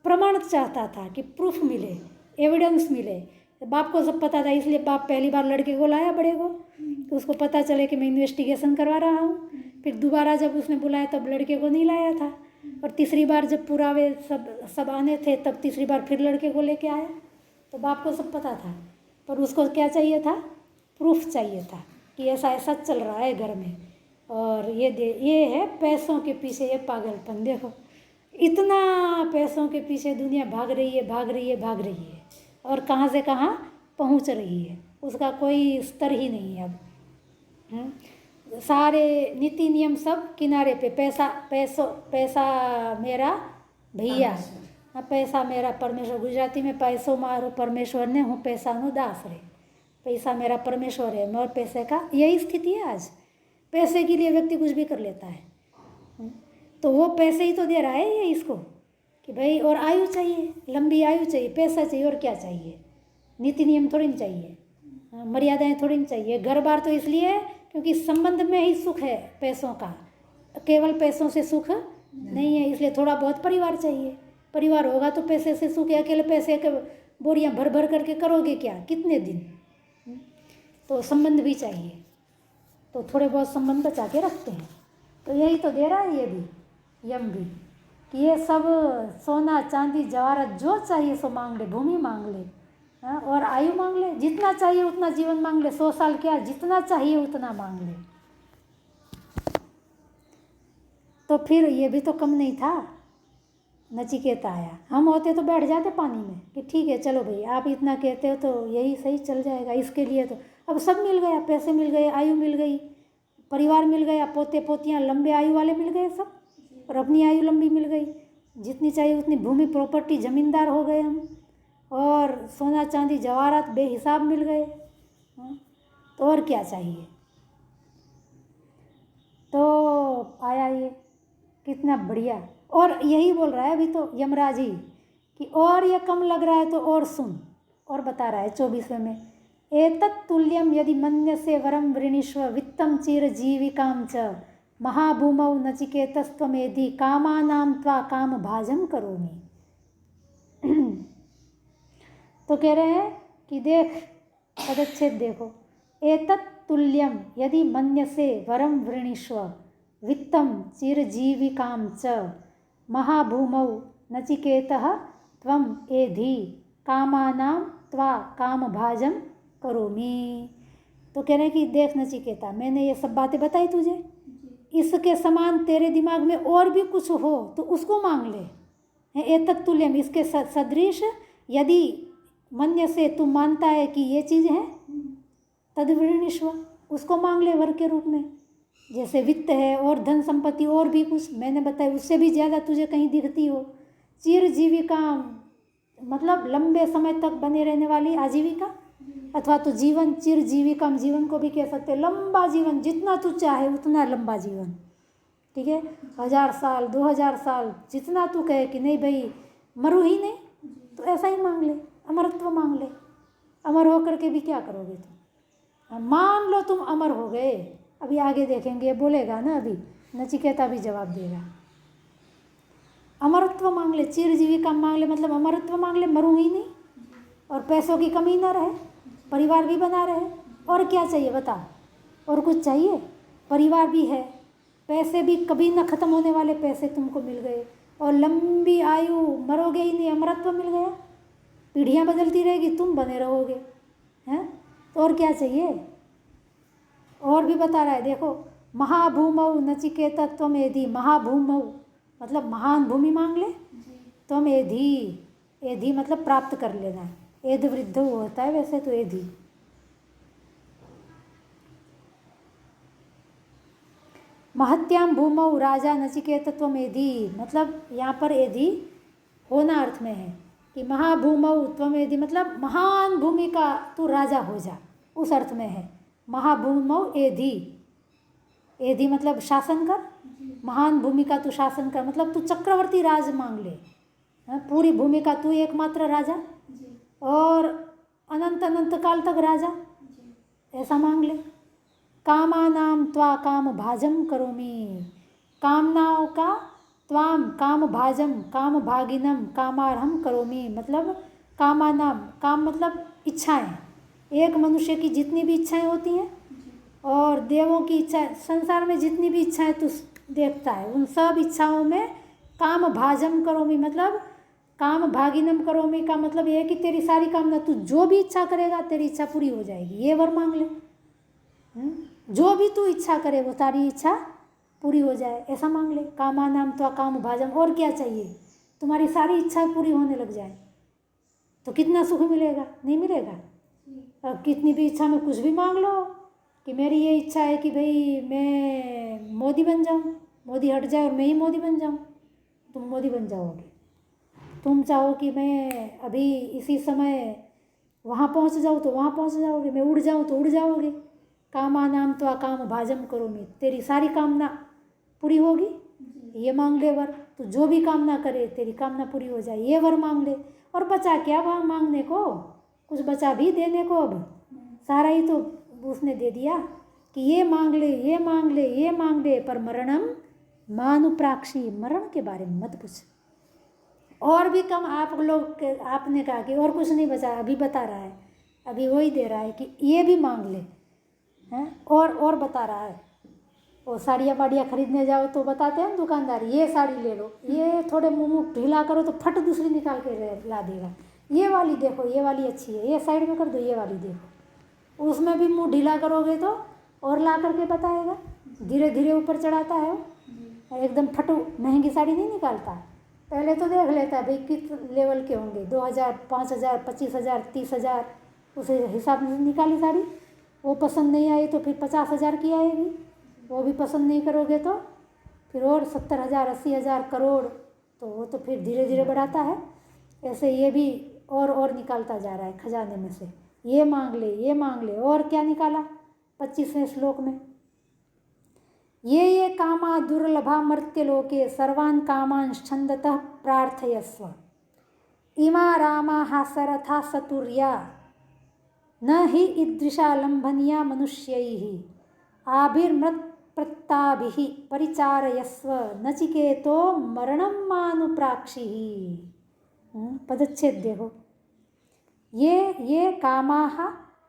प्रमाण चाहता था कि प्रूफ मिले, एविडेंस मिले। बाप को सब पता था, इसलिए बाप पहली बार लड़के को लाया बड़े को, तो उसको पता चले कि मैं इन्वेस्टिगेशन करवा रहा हूँ। फिर दोबारा जब उसने बुलाया तब लड़के को नहीं लाया था, और तीसरी बार जब पुरावे सब आने थे तब तीसरी बार फिर लड़के को लेके आया। तो बाप को सब पता था, पर उसको क्या चाहिए था? प्रूफ चाहिए था कि ऐसा ऐसा चल रहा है घर में। और ये है पैसों के पीछे ये पागलपन। देखो इतना पैसों के पीछे दुनिया भाग रही है, भाग रही है, भाग रही है, और कहाँ से कहाँ पहुँच रही है, उसका कोई स्तर ही नहीं है अब। सारे नीति नियम सब किनारे पे। पैसा मेरा भैया, हाँ पैसा मेरा परमेश्वर। गुजराती में पैसो मारो परमेश्वर ने, हूँ पैसानो दास रे। पैसा मेरा परमेश्वर है, और पैसे का यही स्थिति है आज। पैसे के लिए व्यक्ति कुछ भी कर लेता है। तो वो पैसे ही तो दे रहा है ये इसको कि भाई और आयु चाहिए, लंबी आयु चाहिए, पैसा चाहिए, और क्या चाहिए? नीति नियम थोड़ी नहीं चाहिए, मर्यादाएं थोड़ी नहीं चाहिए। घर बार तो इसलिए क्योंकि संबंध में ही सुख है पैसों का, केवल पैसों से सुख नहीं है। इसलिए थोड़ा बहुत परिवार चाहिए। परिवार होगा तो पैसे से सुख है। अकेले पैसे के बोरियां भर भर करके करोगे क्या, कितने दिन? तो संबंध भी चाहिए, तो थोड़े बहुत संबंध बचा के रखते हैं। तो यही तो दे रहा है ये भी, यम भी, कि ये सब सोना चांदी जवाहरात जो चाहिए सो मांग ले, भूमि मांग ले, हाँ, और आयु मांग ले, जितना चाहिए उतना जीवन मांग ले। 100 साल क्या, जितना चाहिए उतना मांग ले। तो फिर ये भी तो कम नहीं था। नचिकेता आया, हम होते तो बैठ जाते पानी में कि ठीक है चलो भाई आप इतना कहते हो तो यही सही चल जाएगा। इसके लिए तो अब सब मिल गया, पैसे मिल गए, आयु मिल गई, परिवार मिल गया, पोते पोतियाँ लंबे आयु वाले मिल गए सब, और अपनी आयु लंबी मिल गई, जितनी चाहिए उतनी भूमि प्रॉपर्टी, जमींदार हो गए हम, और सोना चांदी जवाहरात बेहिसाब मिल गए। तो और क्या चाहिए? तो आया ये कितना बढ़िया। और यही बोल रहा है अभी तो यमराज ही कि और ये कम लग रहा है तो और सुन, और बता रहा है 24वें में, एतत् तुल्यम यदि मन्यसे वरम वृणीष्व वित्तम चिरजीविकां च महाभूमौ नचिकेतस्त्वमेधि कामानां त्वा काम भाजम करोमि। तो कह रहे हैं कि देख, पदच्छेद देखो, एतत् तुल्यम यदि मन्यसे वरम वृणीष्व वित्तम चिरजीविकां च महाभूमौ नचिकेतः त्वम एधि कामानां त्वा काम भाजम करोमि। तो कह रहे हैं कि देख नचिकेता, मैंने ये सब बातें बताई तुझे, इसके समान तेरे दिमाग में और भी कुछ हो तो उसको मांग ले। एतत् तुल्यम, इसके सदृश यदि मन्य से तू मानता है कि ये चीज़ है, तद्वृणीष्व, उसको मांग ले वर के रूप में। जैसे वित्त है और धन संपत्ति और भी कुछ मैंने बताया, उससे भी ज़्यादा तुझे कहीं दिखती हो। चिरजीविका मतलब लंबे समय तक बने रहने वाली आजीविका, अथवा तो जीवन, चिरजीविका जीवन को भी कह सकते हैं, लंबा जीवन, जितना तू चाहे उतना लंबा जीवन, ठीक है, 1000 साल 2000 साल, जितना तू कहे कि नहीं भाई मरू ही नहीं, तो ऐसा ही मांग ले, अमरत्व मांग ले। अमर होकर के भी क्या करोगे तुम? मान लो तुम अमर हो गए, अभी आगे देखेंगे, बोलेगा ना, अभी नचिकेता भी जवाब देगा। अमरत्व मांग ले, चिरजीविका मांग ले, मतलब अमरत्व मांग ले, मरूँ ही नहीं, और पैसों की कमी ना रहे, परिवार भी बना रहे, और क्या चाहिए बता? और कुछ चाहिए? परिवार भी है, पैसे भी कभी न ख़त्म होने वाले पैसे तुमको मिल गए, और लंबी आयु, मरोगे ही नहीं, अमरत्व मिल गया। पीढ़ियाँ बदलती रहेगी, तुम बने रहोगे, हैं? तो और क्या चाहिए? और भी बता रहा है, देखो, महाभूमौ नचिकेत त्वमेधि, महाभूमौ मतलब महान भूमि मांग ले, त्वमेधि, एधि मतलब प्राप्त कर लेना है, एध वृद्ध होता है वैसे तो एधि। महत्याम भूमौ राजा नचिकेत त्वमेधि, मतलब यहाँ पर एधि होना अर्थ में है कि महाभूमौ त्वमेधि मतलब महान भूमि का तू राजा हो जा, उस अर्थ में है। महाभूमौ एधि, एधि मतलब शासन कर, महान भूमि का तू शासन कर मतलब तू चक्रवर्ती राज मांग ले, पूरी भूमि का तू एकमात्र राजा और अनंत अनंत काल तक राजा, ऐसा मांग ले। कामानाम त्वा काम भाजम करोमि, कामनाओं का त्वाम काम भाजम, काम भागिनम कामारहम करोमि मतलब कामानाम, काम मतलब इच्छाएं, एक मनुष्य की जितनी भी इच्छाएं होती हैं और देवों की इच्छाएं, संसार में जितनी भी इच्छाएं तू देखता है, उन सब इच्छाओं में काम भाजम करोमि मतलब काम भागिनम करोमि का मतलब ये है कि तेरी सारी कामना, तू जो भी इच्छा करेगा तेरी इच्छा पूरी हो जाएगी, ये वर मांग ले। जो भी तू इच्छा करे वो सारी इच्छा पूरी हो जाए, ऐसा मांग ले। कामानाम त्वा काम भाजम, और क्या चाहिए? तुम्हारी सारी इच्छा पूरी होने लग जाए तो कितना सुख मिलेगा? नहीं मिलेगा? अब कितनी भी इच्छा में कुछ भी मांग लो कि मेरी ये इच्छा है कि भाई मैं मोदी बन जाऊँ, मोदी हट जाए और मैं ही मोदी बन जाऊँ, तुम मोदी बन जाओगे। तुम चाहो कि मैं अभी इसी समय वहाँ पहुँच जाऊँ तो वहाँ पहुँच जाओगे, मैं उड़ जाऊँ तो उड़ जाओगे। कामानाम त्वा काम भाजम करोमि, तेरी सारी कामना पूरी होगी, ये मांग ले वर। तो जो भी कामना करे तेरी कामना पूरी हो जाए, ये वर मांग ले। और बचा क्या मांगने को? कुछ बचा भी देने को? अब सारा ही तो उसने दे दिया कि ये मांग ले, ये मांग ले, ये मांग ले, पर मरणम मानुप्राक्षी, मरण के बारे में मत पूछ। और भी कम आप लोग आपने कहा कि और कुछ नहीं बचा, अभी बता रहा है, अभी वही दे रहा है कि ये भी मांग ले, हैं? और बता रहा है। और साड़ियाँ वाड़ियाँ खरीदने जाओ तो बताते हैं दुकानदार, ये साड़ी ले लो, ये थोड़े मुँह ढीला करो तो फट दूसरी निकाल के ला देगा, ये वाली देखो, ये वाली अच्छी है, ये साइड में कर दो, ये वाली देखो। उसमें भी मुँह ढीला करोगे तो और ला करके बताएगा, धीरे धीरे ऊपर चढ़ाता है वो, एकदम फटू महंगी साड़ी नहीं निकालता। पहले तो देख लेता है भाई किस लेवल के होंगे, 2000, 5000, 25,000, 30,000, उस हिसाब से निकाली साड़ी। वो पसंद नहीं आई तो फिर 50,000 की आएगी, वो भी पसंद नहीं करोगे तो फिर और 70,000, 80,000, करोड़, तो वो तो फिर धीरे धीरे बढ़ाता है। ऐसे ये भी और निकालता जा रहा है खजाने में से, ये मांग ले, ये मांग ले। और क्या निकाला 25वें श्लोक में? ये कामा दुर्लभा मर्त्यलोके सर्वान् कामान् छन्दतः प्रार्थयस्व, इमा रामाः सरथा सतुर्या न हि ईदृशा लंभनीया मनुष्यैः आभिर्मृत प्रत्ताभिः परिचारयस्व नचिकेतो मरणं मानुप्राक्षिः। पदच्छेद देखो, ये कामाः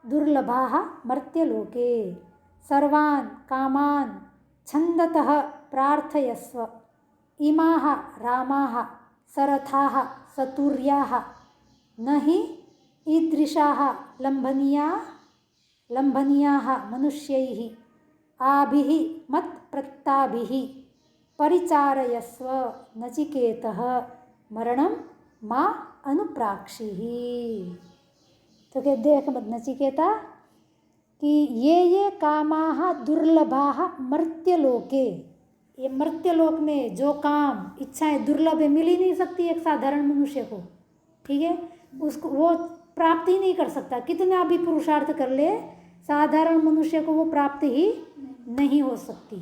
दुर्लभाः मर्त्यलोके सर्वान् कामान् छन्दतः प्रार्थयस्व, इमाः रामाः सरथाः सतुर्याः न हि ईदृशाः लंभनीयाः मनुष्यैः आभिः मत्प्रत्ताभिः परिचारयस्व नचिकेतः मरणं मा अनुप्राक्षिः। तो क्या देख मत नचिकेता कि ये कामाः दुर्लभाः मर्त्यलोके, ये मर्त्यलोक में जो काम इच्छाएं दुर्लभ है, मिल ही नहीं सकती एक साधारण मनुष्य को, ठीक है, उसको वो प्राप्त ही नहीं कर सकता, कितना भी पुरुषार्थ कर ले साधारण मनुष्य को वो प्राप्त ही नहीं हो सकती,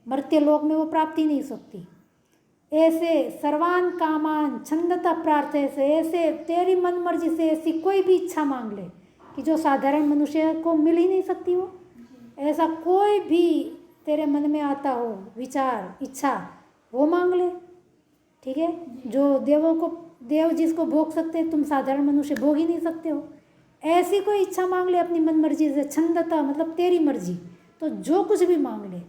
मर्त्यलोक में वो प्राप्ति नहीं सकती। ऐसे सर्वान कामान छंदतः प्रार्थ, ऐसे तेरी मन मर्जी से ऐसी कोई भी इच्छा मांग ले कि जो साधारण मनुष्य को मिल ही नहीं सकती हो, ऐसा कोई भी तेरे मन में आता हो विचार इच्छा वो मांग ले, ठीक है। जो देवों को देव जिसको भोग सकते हैं तुम साधारण मनुष्य भोग ही नहीं सकते हो, ऐसी कोई इच्छा मांग ले अपनी मन मर्जी से, छंदता मतलब तेरी मर्जी, तो जो कुछ भी मांग ले।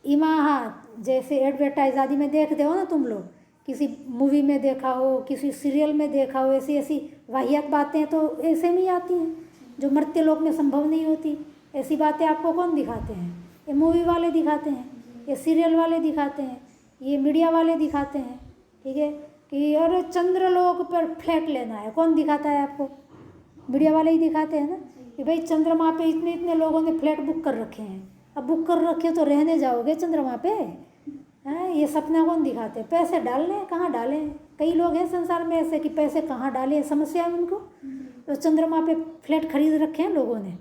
इमाहा जैसे एडवर्टाइज आदि में देखते हो ना तुम लोग किसी मूवी में देखा हो, किसी सीरियल में देखा हो, ऐसी ऐसी वाहियात बातें तो ऐसे में ही आती हैं जो मर्त्य लोक में संभव नहीं होती। ऐसी बातें आपको कौन दिखाते हैं? ये मूवी वाले दिखाते हैं, ये सीरियल वाले दिखाते हैं, ये मीडिया वाले दिखाते हैं। ठीक है कि अरे चंद्रलोक पर फ्लैट लेना है, कौन दिखाता है आपको? मीडिया वाले ही दिखाते हैं ना कि भाई चंद्रमा पे इतने इतने लोगों ने फ्लैट बुक कर रखे हैं। अब बुक कर रखे तो रहने जाओगे चंद्रमा पे? हैं? ये सपना कौन दिखाते हैं? पैसे डालने हैं, कहाँ डालें? कई लोग हैं संसार में ऐसे कि पैसे कहाँ डालें, समस्या है उनको। तो चंद्रमा पे फ्लैट खरीद रखे हैं लोगों ने,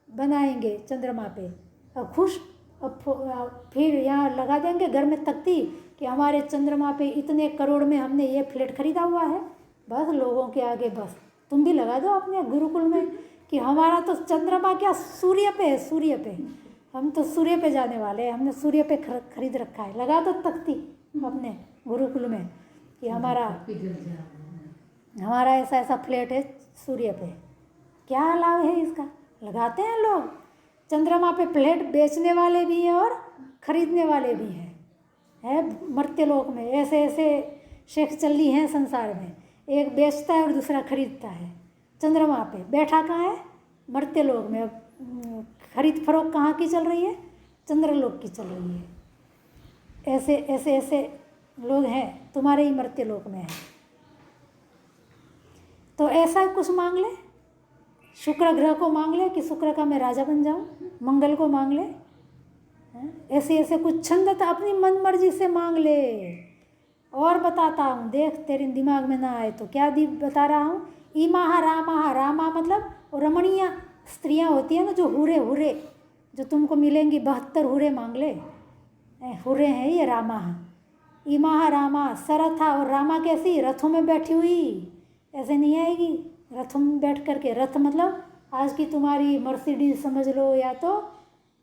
बनाएंगे चंद्रमा पे, अब खुश। अब फिर यहाँ लगा देंगे घर में तख्ती कि हमारे चंद्रमा पे इतने करोड़ में हमने ये फ्लैट खरीदा हुआ है। बस लोगों के आगे बस तुम भी लगा दो अपने गुरुकुल में कि हमारा तो चंद्रमा क्या सूर्य पे है, सूर्य पे हम तो सूर्य पे जाने वाले हैं, हमने सूर्य पे खरीद रखा है। लगा दो तख्ती अपने गुरुकुल में कि हमारा ऐसा ऐसा फ्लैट है सूर्य पे। क्या लाभ है इसका? लगाते हैं लोग। चंद्रमा पे फ्लैट बेचने वाले भी हैं और खरीदने वाले भी हैं, है मर्त्य लोक में। ऐसे ऐसे शेख चल्ली हैं संसार में, एक बेचता है और दूसरा खरीदता है। चंद्रमा पे बैठा कहाँ है? मर्त्य लोक में। खरीद फरोख्त कहाँ की चल रही है? चंद्रलोक की चल रही है। ऐसे ऐसे ऐसे लोग हैं, तुम्हारे ही मर्त्य लोक में है। तो ऐसा कुछ मांग ले, शुक्र ग्रह को मांग ले कि शुक्र का मैं राजा बन जाऊं, मंगल को मांग ले। ऐसे ऐसे कुछ छंद तो अपनी मन मर्जी से मांग ले। और बताता हूँ, देख तेरे दिमाग में ना आए तो क्या बता रहा हूँ। इमाहा रामा, रामा मतलब रमणीय स्त्रियाँ होती हैं ना, जो हुरे हुरे जो तुमको मिलेंगी, 72 हुरे मांग ले। हुरे हैं ये रामा। इमाहा रामा सरथा, और रामा कैसी? रथों में बैठी हुई। ऐसे नहीं आएगी रथों में बैठ करके। रथ मतलब आज की तुम्हारी मर्सिडीज समझ लो, या तो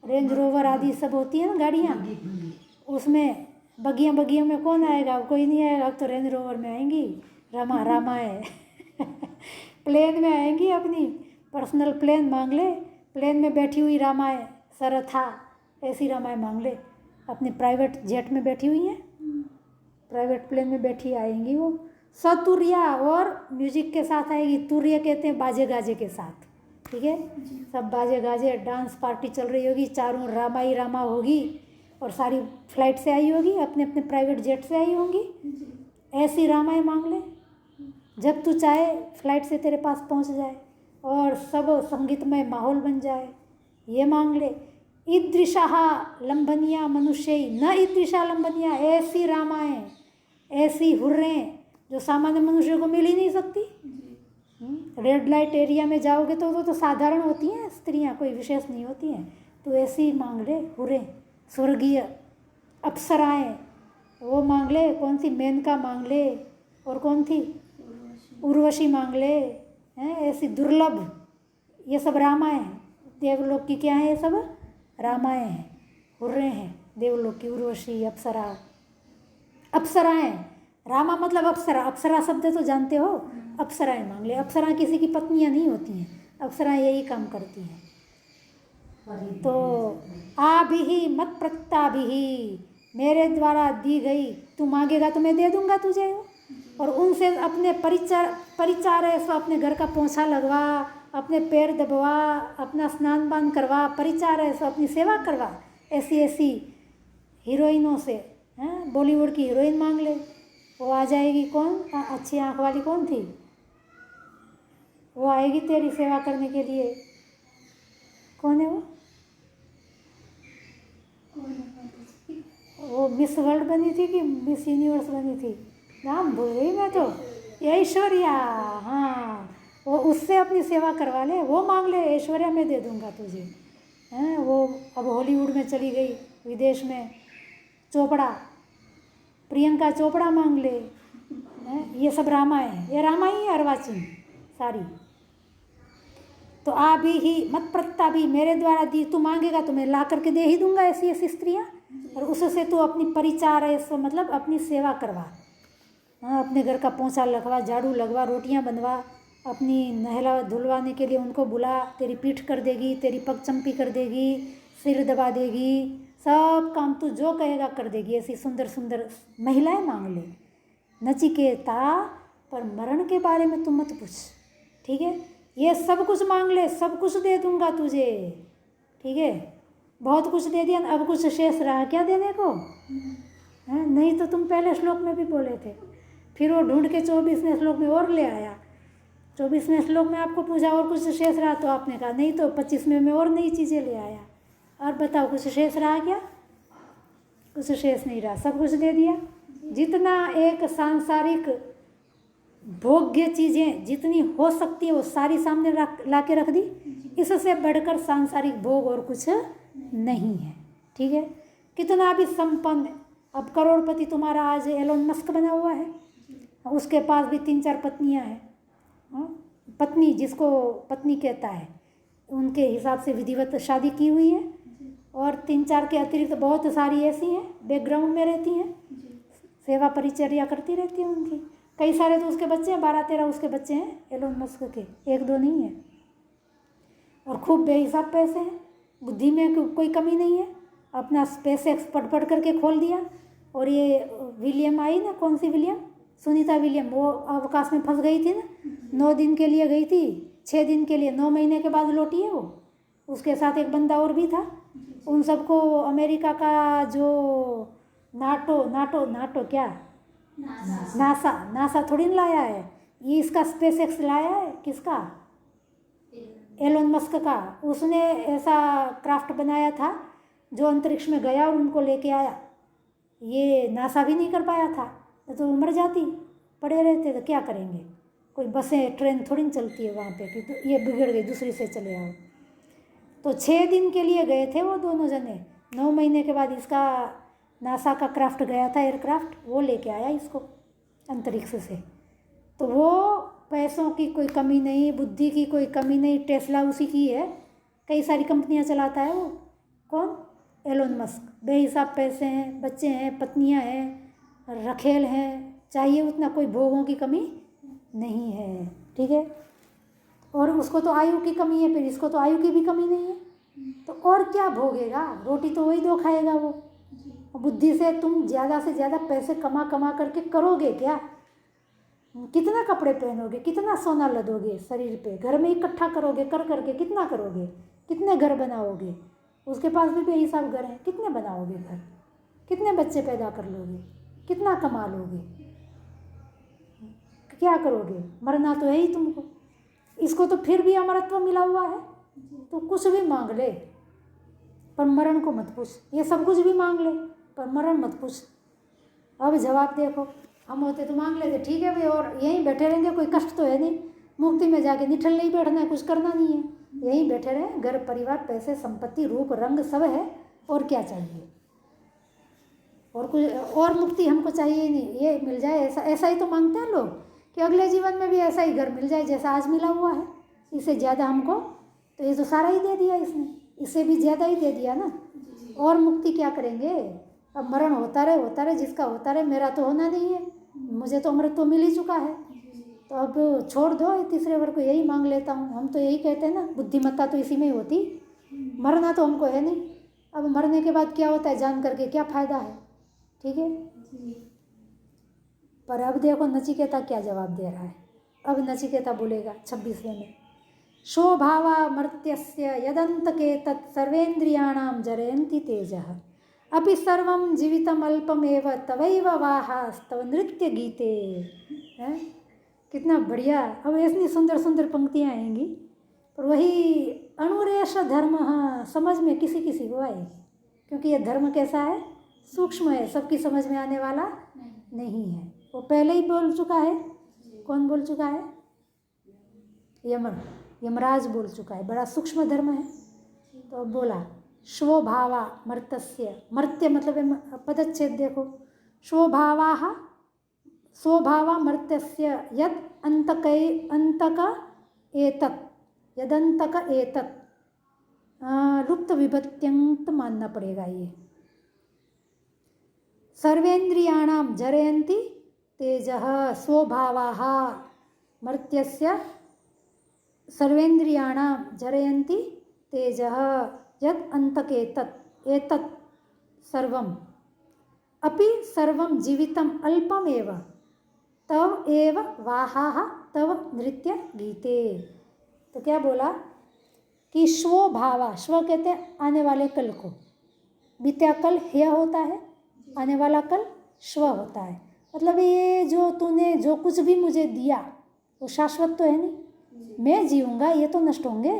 रेंज रोवर आदि सब होती है ना गाड़ियाँ, उसमें बगियों में कौन आएगा? अब कोई नहीं आएगा, अब तो रेंज रोवर में आएंगी। रामा रामा है प्लेन में आएंगी, अपनी पर्सनल प्लेन मांग ले। प्लेन में बैठी हुई रामाएँ, सरथा ऐसी रामाएँ मांग ले। अपने प्राइवेट जेट में बैठी हुई हैं, प्राइवेट प्लेन में बैठी आएंगी वो। सतुर्या, और म्यूजिक के साथ आएगी। तुर्य कहते हैं बाजे गाजे के साथ। ठीक है, सब बाजे गाजे, डांस पार्टी चल रही होगी, चारों रामा ही रामा होगी, और सारी फ्लाइट से आई होगी, अपने अपने प्राइवेट जेट से आई होंगी। ऐसी रामाएँ मांग ले, जब तू चाहे फ्लाइट से तेरे पास पहुंच जाए और सब संगीतमय माहौल बन जाए। ये मांग ले। ईदृशा लंबनिया मनुष्य, न ईदृशा लंबनिया, ऐसी रामाएँ, ऐसी हुर्रें जो सामान्य मनुष्य को मिल ही नहीं सकती। रेड लाइट एरिया में जाओगे तो साधारण होती हैं स्त्रियां, कोई विशेष नहीं होती हैं। तो ऐसी मांग ले हुर्रें, स्वर्गीय अप्सराएँ, वो मांग ले। कौन सी? मेनका मांग ले, और कौन थी? उर्वशी मांग ले। हैं ऐसी दुर्लभ, ये सब रामाएँ देवलोक की क्या है? ये सब रामाएँ हैं, हुर्रें हैं देवलोक की। उर्वशी, अप्सरा, अप्सराएँ। रामा मतलब अप्सरा, अप्सरा शब्द तो जानते हो। अप्सराएँ मांग ले। अप्सरा किसी की पत्नियाँ नहीं होती हैं, अप्सरा यही काम करती हैं। तो आभिहि मत प्रत्याभिहि, मेरे द्वारा दी गई, तू मांगेगा तो मैं दे दूंगा तुझे। और उनसे अपने परिचार ऐसा, अपने घर का पोछा लगवा, अपने पैर दबवा, अपना स्नान पान करवा, परिचार ऐसा अपनी सेवा करवा। ऐसी ऐसी हीरोइनों से, हैं बॉलीवुड की हीरोइन मांग ले, वो आ जाएगी। कौन? अच्छी आँख वाली कौन थी? वो आएगी तेरी सेवा करने के लिए। कौन है वो? वो मिस वर्ल्ड बनी थी कि मिस यूनिवर्स बनी थी? नाम भूल गई मैं तो। ऐश्वर्या, हाँ, वो उससे अपनी सेवा करवा ले। वो मांग ले, ऐश्वर्या मैं दे दूंगा तुझे। हैं वो अब हॉलीवुड में चली गई, विदेश में। चोपड़ा, प्रियंका चोपड़ा मांग ले। ये सब रामाएँ हैं, ये रामा ही है अर्वाचीन सारी। तो ही मत प्रत्ता भी, मेरे द्वारा दी, तू मांगेगा तो मैं ला करके दे ही दूंगा ऐसी ऐसी स्त्रियाँ। और उससे तू अपनी परिचार है, इसको मतलब अपनी सेवा करवा। हाँ, अपने घर का पोछा लगवा, झाड़ू लगवा, रोटियां बनवा, अपनी नहला धुलवाने के लिए उनको बुला। तेरी पीठ कर देगी, तेरी पग चंपी कर देगी, सिर दबा देगी, सब काम तू जो कहेगा कर देगी। ऐसी सुंदर सुंदर महिलाएं मांग ले। नचिकेता, पर मरण के बारे में तुम मत पूछ, ठीक है। ये सब कुछ मांग ले, सब कुछ दे दूंगा तुझे, ठीक है। बहुत कुछ दे दिया, अब कुछ शेष रहा क्या देने को है? नहीं तो तुम पहले श्लोक में भी बोले थे। फिर वो ढूंढ के 24वें श्लोक में और ले आया। 24वें श्लोक में आपको पूछा और कुछ शेष रहा, तो आपने कहा नहीं, तो 25वें में और नई चीज़ें ले आया। और बताओ कुछ शेष रहा क्या? कुछ शेष नहीं रहा, सब कुछ दे दिया। जितना एक सांसारिक भोग्य चीज़ें जितनी हो सकती है वो सारी सामने ला के रख दी। इससे बढ़कर सांसारिक भोग और कुछ नहीं है, ठीक है। कितना भी संपन्न, अब करोड़पति तुम्हारा आज एलोन मस्क बना हुआ है, उसके पास भी 3-4 पत्नियां हैं। पत्नी, जिसको पत्नी कहता है, उनके हिसाब से विधिवत शादी की हुई है। और 3-4 के अतिरिक्त बहुत सारी ऐसी हैं बैकग्राउंड में रहती हैं, सेवा परिचर्या करती रहती हैं उनकी। कई सारे तो उसके बच्चे हैं, 12-13 उसके बच्चे हैं एलोन मस्क के, 1-2 नहीं है। और खूब बेहिसाब पैसे हैं, बुद्धि में कोई कमी नहीं है। अपना स्पेस एक्स पढ़ करके खोल दिया। और ये विलियम आई ना, कौन सी विलियम, सुनीता विलियम, वो अवकाश में फंस गई थी ना, 9 दिन के लिए गई थी, 6 दिन के लिए, 9 महीने के बाद लौटी है वो। उसके साथ एक बंदा और भी था। उन सबको अमेरिका का जो नाटो क्या, नासा थोड़ी ना लाया है, ये इसका स्पेस एक्स लाया है। किसका? एलोन मस्क का। उसने ऐसा क्राफ्ट बनाया था जो अंतरिक्ष में गया और उनको लेके आया। ये नासा भी नहीं कर पाया था, तो मर जाती, पड़े रहते तो क्या करेंगे। कोई बसें ट्रेन थोड़ी ना चलती है वहाँ पे कि तो ये बिगड़ गई दूसरी से चले आओ। तो 6 दिन के लिए गए थे वो दोनों जने। 9 महीने के बाद इसका नासा का क्राफ्ट गया था, एयरक्राफ्ट, वो लेके आया इसको अंतरिक्ष से। तो वो पैसों की कोई कमी नहीं, बुद्धि की कोई कमी नहीं। टेस्ला उसी की है, कई सारी कंपनियां चलाता है वो। कौन? Elon Musk. बेहिसाब पैसे हैं, बच्चे हैं, पत्नियां हैं, रखेल हैं, चाहिए उतना, कोई भोगों की कमी नहीं है, ठीक है। और उसको तो आयु की कमी है, फिर इसको तो आयु की भी कमी नहीं है, तो और क्या भोगेगा? रोटी तो वही 2 खाएगा वो। बुद्धि से तुम ज़्यादा से ज़्यादा पैसे कमा करके करोगे क्या? कितना कपड़े पहनोगे, कितना सोना लदोगे शरीर पे, घर में इकट्ठा करोगे, करके कितना करोगे, कितने घर बनाओगे? उसके पास भी बेहिसाब घर हैं, कितने बनाओगे घर, कितने बच्चे पैदा कर लोगे, कितना कमा लोगे, क्या करोगे? मरना तो है ही तुमको। इसको तो फिर भी अमरत्व मिला हुआ है, तो कुछ भी मांग ले पर मरण को मत पूछ। ये सब कुछ भी मांग ले पर मरण मत पूछ। अब जवाब देखो, हम होते तो मांग लेते, ठीक है भाई, और यहीं बैठे रहेंगे, कोई कष्ट तो है नहीं, मुक्ति में जाके निठल नहीं बैठना है, कुछ करना नहीं है, यहीं बैठे रहें, घर परिवार पैसे संपत्ति रूप रंग सब है, और क्या चाहिए? और कुछ और मुक्ति हमको चाहिए ही नहीं, ये मिल जाए, ऐसा ही तो मांगते हैं लोग कि अगले जीवन में भी ऐसा ही घर मिल जाए जैसा आज मिला हुआ है, इससे ज़्यादा हमको, तो ये तो सारा ही दे दिया इसने, इससे भी ज़्यादा ही दे दिया ना। और मुक्ति क्या करेंगे? अब मरण होता रहे, जिसका होता रहे, मेरा तो होना नहीं है, मुझे तो अमृत तो मिल ही चुका है, तो अब छोड़ दो, तीसरे वर्ग को यही मांग लेता हूँ। हम तो यही कहते हैं ना, बुद्धिमत्ता तो इसी में ही होती, मरना तो हमको है नहीं। अब मरने के बाद क्या होता है जान करके क्या फ़ायदा है, ठीक है। पर अब देखो नचिकेता क्या जवाब दे रहा है। अब नचिकेता बोलेगा 26वें में, शोभावा मर्त्यस्य यदंतके तत् सर्वेन्द्रियाणां जरयन्ति तेजः अपि सर्वं जीवितम् अल्पमेव तवैव वाहास्तव नृत्य गीते। है कितना बढ़िया। अब ऐसी सुंदर सुंदर पंक्तियाँ आएंगी, पर वही अणुरेश धर्म समझ में किसी किसी को आएगी, क्योंकि ये धर्म कैसा है, सूक्ष्म है, सबकी समझ में आने वाला नहीं है। वो पहले ही बोल चुका है। कौन बोल चुका है? यमराज बोल चुका है, बड़ा सूक्ष्म धर्म है। तो अब बोला स्वभावा मर्त्यस्य, मर्त्य मतलब पदच्छेद देखो, स्वभावा मर्त्यस्य यद अंतक एतत्, यदंतक एतत्, लुप्त विभक्त्यंत मानना पड़ेगा ये। सर्वेन्द्रियाणां जरयन्ति तेजः, स्वभावाः मर्त्यस्य सर्वेन्द्रियाणां जरयन्ति तेजः यत् अंतके तत् एतत् सर्वम् अपि सर्वं जीवितम् अल्पमेव तव एव वाहाः तव नृत्य गीते। तो क्या बोला कि श्वो भावा, श्व कहते हैं आने वाले कल को, बीत्या कल ह्य होता है, आने वाला कल श्व होता है। मतलब ये जो तूने जो कुछ भी मुझे दिया वो शाश्वत तो है नहीं, मैं जीऊँगा ये तो नष्ट होंगे।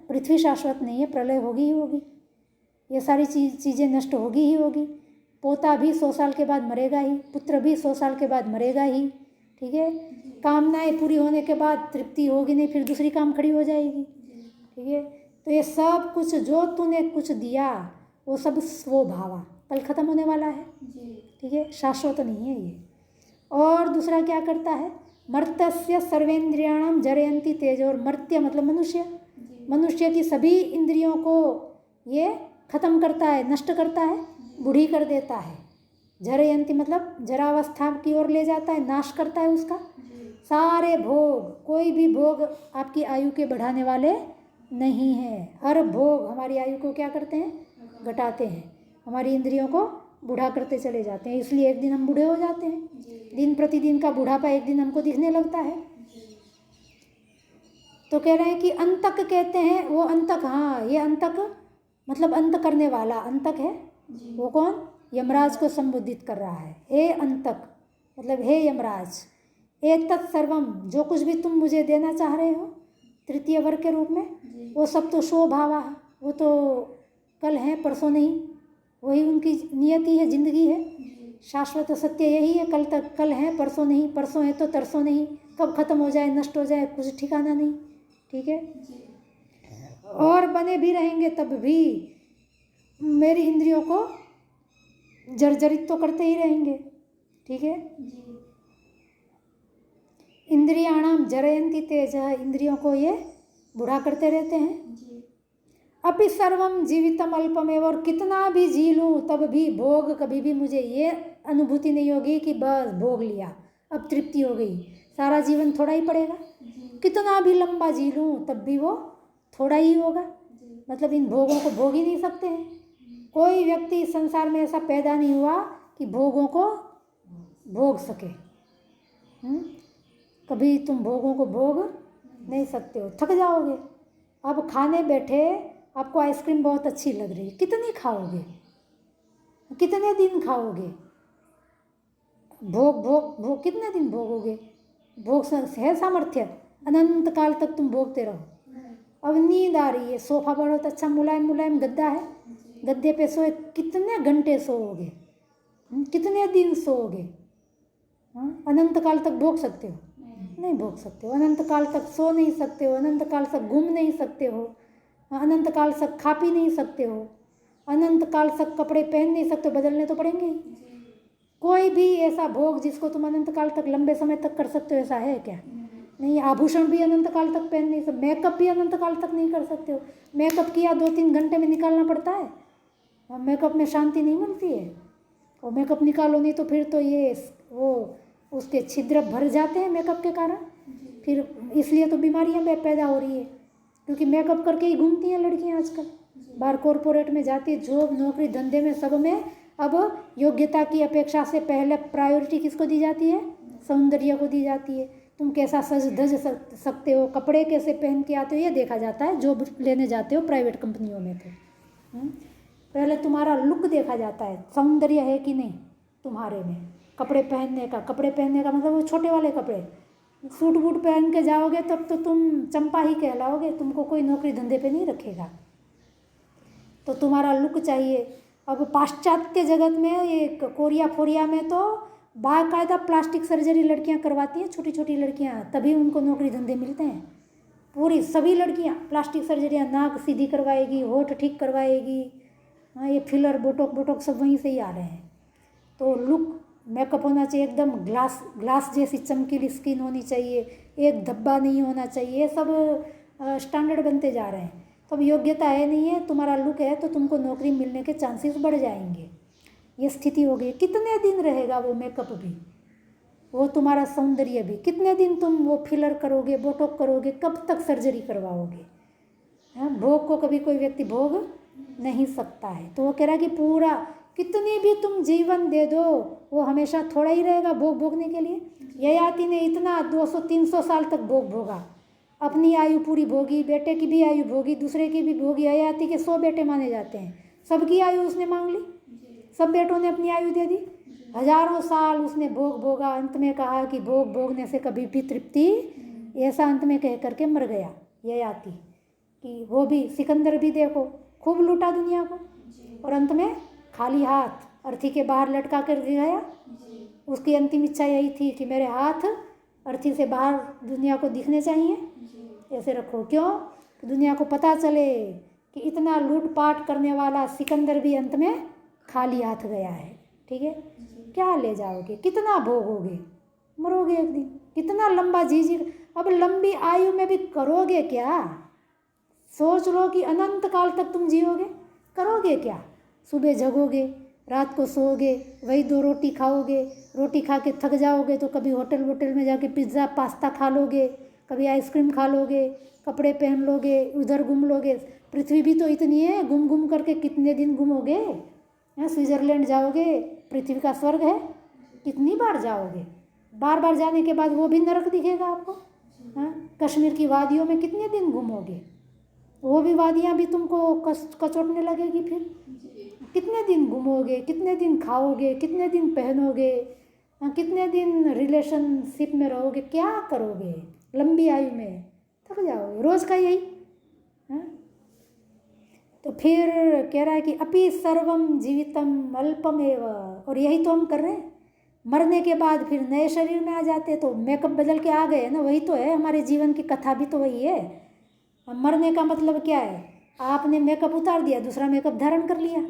पृथ्वी शाश्वत नहीं है, प्रलय होगी ही होगी, ये सारी चीज़ें नष्ट होगी ही होगी। पोता भी 100 साल के बाद मरेगा ही, पुत्र भी 100 साल के बाद मरेगा ही, ठीक है। कामनाएं पूरी होने के बाद तृप्ति होगी नहीं, फिर दूसरी काम खड़ी हो जाएगी, ठीक है। तो ये सब कुछ जो तूने कुछ दिया वो सब स्वभावा, कल खत्म होने वाला है, ठीक है, शाश्वत नहीं है ये। और दूसरा क्या करता है, मर्त्यस्य सर्वेंद्रियाणाम जरयंती तेज, और मर्त्य मतलब मनुष्य, मनुष्य की सभी इंद्रियों को ये खत्म करता है, नष्ट करता है, बूढ़ी कर देता है। जरयंती मतलब जरावस्था की ओर ले जाता है, नाश करता है उसका। सारे भोग, कोई भी भोग आपकी आयु के बढ़ाने वाले नहीं है। हर भोग हमारी आयु को क्या करते हैं, घटाते हैं, हमारी इंद्रियों को बूढ़ा करते चले जाते हैं। इसलिए एक दिन हम बूढ़े हो जाते हैं, दिन प्रतिदिन का बूढ़ापा एक दिन हमको दिखने लगता है। तो कह रहे हैं कि अंतक कहते हैं, वो अंतक, हाँ ये अंतक मतलब अंत करने वाला अंतक है। वो कौन, यमराज को संबोधित कर रहा है, हे अंतक मतलब हे यमराज, एतत् सर्वम, जो कुछ भी तुम मुझे देना चाह रहे हो तृतीय वर्ग के रूप में, वो सब तो शोभावा, वो तो कल है परसों नहीं, वही उनकी नियति है, जिंदगी है। शाश्वत सत्य यही है, कल तक कल है परसों नहीं, परसों है तो तरसों नहीं, कब खत्म हो जाए नष्ट हो जाए कुछ ठिकाना नहीं, ठीक है। और बने भी रहेंगे तब भी मेरी इंद्रियों को जर्जरित तो करते ही रहेंगे, ठीक है। इंद्रियाणाम जरयंती तेज, इंद्रियों को ये बूढ़ा करते रहते हैं। अपि सर्वम जीवितम अल्पमेव, और कितना भी जी लूँ तब भी भोग, कभी भी मुझे ये अनुभूति नहीं होगी कि बस भोग लिया अब तृप्ति हो गई, सारा जीवन थोड़ा ही पड़ेगा। कितना भी लंबा जी लूँ तब भी वो थोड़ा ही होगा, मतलब इन भोगों को भोग ही नहीं सकते हैं। कोई व्यक्ति इस संसार में ऐसा पैदा नहीं हुआ कि भोगों को भोग सके। कभी तुम भोगों को भोग नहीं सकते हो, थक जाओगे। अब खाने बैठे आपको आइसक्रीम बहुत अच्छी लग रही है, कितनी खाओगे, कितने दिन खाओगे, भोग भोग भोग कितने दिन भोगोगे, भोग है सामर्थ्य, अनंत काल तक तुम भोगते रहो। अब नींद आ रही है, सोफा बहुत अच्छा मुलायम मुलायम गद्दा है, गद्दे पे सोए, कितने घंटे सोओगे, कितने दिन सोओगे, अनंत काल तक भोग सकते हो, नहीं भोग सकते हो। अनंत काल तक सो नहीं सकते हो, अनंत काल तक घूम नहीं सकते हो, अनंत काल तक खा पी नहीं सकते हो, अनंत काल तक कपड़े पहन नहीं सकते, बदलने तो पड़ेंगे ही। कोई भी ऐसा भोग जिसको तुम अनंत काल तक लंबे समय तक कर सकते हो, ऐसा है क्या? नहीं। आभूषण भी अनंत काल तक पहन नहीं सकते, मेकअप भी अनंत काल तक नहीं कर सकते हो। मेकअप किया 2-3 घंटे में निकालना पड़ता है, मेकअप में शांति नहीं मिलती है, और मेकअप निकालो नहीं तो फिर तो ये वो उसके छिद्र भर जाते हैं मेकअप के कारण, फिर इसलिए तो बीमारियां पैदा हो रही है, क्योंकि मेकअप करके ही घूमती हैं लड़कियां आजकल, बाहर कॉरपोरेट में जाती है, जॉब नौकरी धंधे में सब में। अब योग्यता की अपेक्षा से पहले प्रायोरिटी किसको दी जाती है? सौंदर्य को दी जाती है। तुम कैसा सज धज सकते हो, कपड़े कैसे पहन के आते हो, ये देखा जाता है जॉब लेने जाते हो प्राइवेट कंपनियों में। तो पहले तुम्हारा लुक देखा जाता है, सौंदर्य है कि नहीं तुम्हारे में। कपड़े पहनने का मतलब वो छोटे वाले कपड़े, सूट बूट पहन के जाओगे तब तो तुम चंपा ही कहलाओगे, तुमको कोई नौकरी धंधे पे नहीं रखेगा। तो तुम्हारा लुक चाहिए। अब पाश्चात्य जगत में, ये कोरिया फोरिया में तो बाकायदा प्लास्टिक सर्जरी लड़कियां करवाती हैं, छोटी छोटी लड़कियां, तभी उनको नौकरी धंधे मिलते हैं। पूरी सभी लड़कियां प्लास्टिक सर्जरियां, नाक सीधी करवाएगी, होठ ठीक करवाएगी, ये फिलर बोटोक सब वहीं से ही आ रहे हैं। तो लुक मेकअप होना चाहिए एकदम ग्लास जैसी चमकीली स्किन होनी चाहिए, एक धब्बा नहीं होना चाहिए, सब स्टैंडर्ड बनते जा रहे हैं। तो अब योग्यता है नहीं है, तुम्हारा लुक है तो तुमको नौकरी मिलने के चांसेस बढ़ जाएंगे। ये स्थिति हो गई। कितने दिन रहेगा वो मेकअप भी, वो तुम्हारा सौंदर्य भी, कितने दिन तुम वो फिलर करोगे, बोटोक करोगे, कब तक सर्जरी करवाओगे? भोग को कभी कोई व्यक्ति भोग नहीं सकता है। तो वो कह रहा है कि पूरा, कितनी भी तुम जीवन दे दो वो हमेशा थोड़ा ही रहेगा भोग भोगने के लिए। ययाति ने इतना 200-300 साल तक भोग भोगा, अपनी आयु पूरी भोगी, बेटे की भी आयु भोगी, दूसरे की भी भोगी। ययाति के 100 बेटे माने जाते हैं, सबकी आयु उसने मांग ली, सब बेटों ने अपनी आयु दे दी। हजारों साल उसने भोग भोगा, अंत में कहा कि भोग भोगने से कभी भी तृप्ति, ऐसा अंत में कह करके मर गया ययाति। कि वो भी सिकंदर भी देखो खूब लूटा दुनिया को, और अंत में खाली हाथ अर्थी के बाहर लटका कर गया। उसकी अंतिम इच्छा यही थी कि मेरे हाथ अर्थी से बाहर दुनिया को दिखने चाहिए, ऐसे रखो। क्यों? दुनिया को पता चले कि इतना लूटपाट करने वाला सिकंदर भी अंत में खाली हाथ गया है। ठीक है, क्या ले जाओगे, कितना भोगोगे, मरोगे एक दिन। कितना लंबा जी, अब लंबी आयु में भी करोगे क्या? सोच लो कि अनंत काल तक तुम जियोगे, करोगे क्या? सुबह जगोगे, रात को सोओगे, वही 2 रोटी खाओगे, रोटी खा के थक जाओगे तो कभी होटल में जाके पिज़्ज़ा पास्ता खा लोगे, कभी आइसक्रीम खा लोगे, कपड़े पहन लोगे, उधर घूम लोगे। पृथ्वी भी तो इतनी है, घूम घूम करके कितने दिन घूमोगे? स्विट्ज़रलैंड जाओगे, पृथ्वी का स्वर्ग है, कितनी बार जाओगे? बार बार जाने के बाद वो भी नरक दिखेगा आपको। कश्मीर की वादियों में कितने दिन घूमोगे? वो भी वादियाँ भी तुमको कचोटने लगेगी। फिर कितने दिन घूमोगे, कितने दिन खाओगे, कितने दिन पहनोगे, कितने दिन रिलेशनशिप में रहोगे, क्या करोगे? लंबी आयु में थक जाओगे, रोज़ का यही। तो फिर कह रहा है कि अपि सर्वम जीवितम अल्पमेव, और यही तो हम कर रहे हैं। मरने के बाद फिर नए शरीर में आ जाते, तो मेकअप बदल के आ गए ना, वही तो है हमारे जीवन की कथा भी तो वही है। मरने का मतलब क्या है? आपने मेकअप उतार दिया, दूसरा मेकअप धारण कर लिया,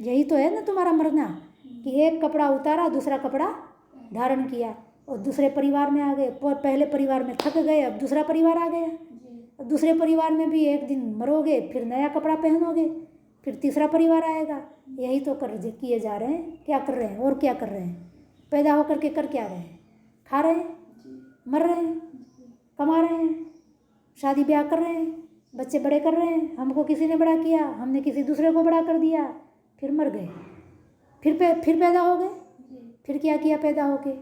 यही तो है ना तुम्हारा मरना। कि एक कपड़ा उतारा, दूसरा कपड़ा धारण किया, और दूसरे परिवार में आ गए। पहले परिवार में थक गए, अब दूसरा परिवार आ गया। दूसरे परिवार में भी एक दिन मरोगे, फिर नया कपड़ा पहनोगे, फिर तीसरा परिवार आएगा। यही तो किए जा रहे हैं। क्या कर रहे हैं? और क्या कर रहे हैं? पैदा होकर के कर क्या रहे हैं? खा रहे हैं, मर रहे हैं, कमा रहे हैं, शादी ब्याह कर रहे हैं, बच्चे बड़े कर रहे हैं। हमको किसी ने बड़ा किया, हमने किसी दूसरे को बड़ा कर दिया, फिर मर गए, फिर पैदा हो गए, फिर क्या किया पैदा होके,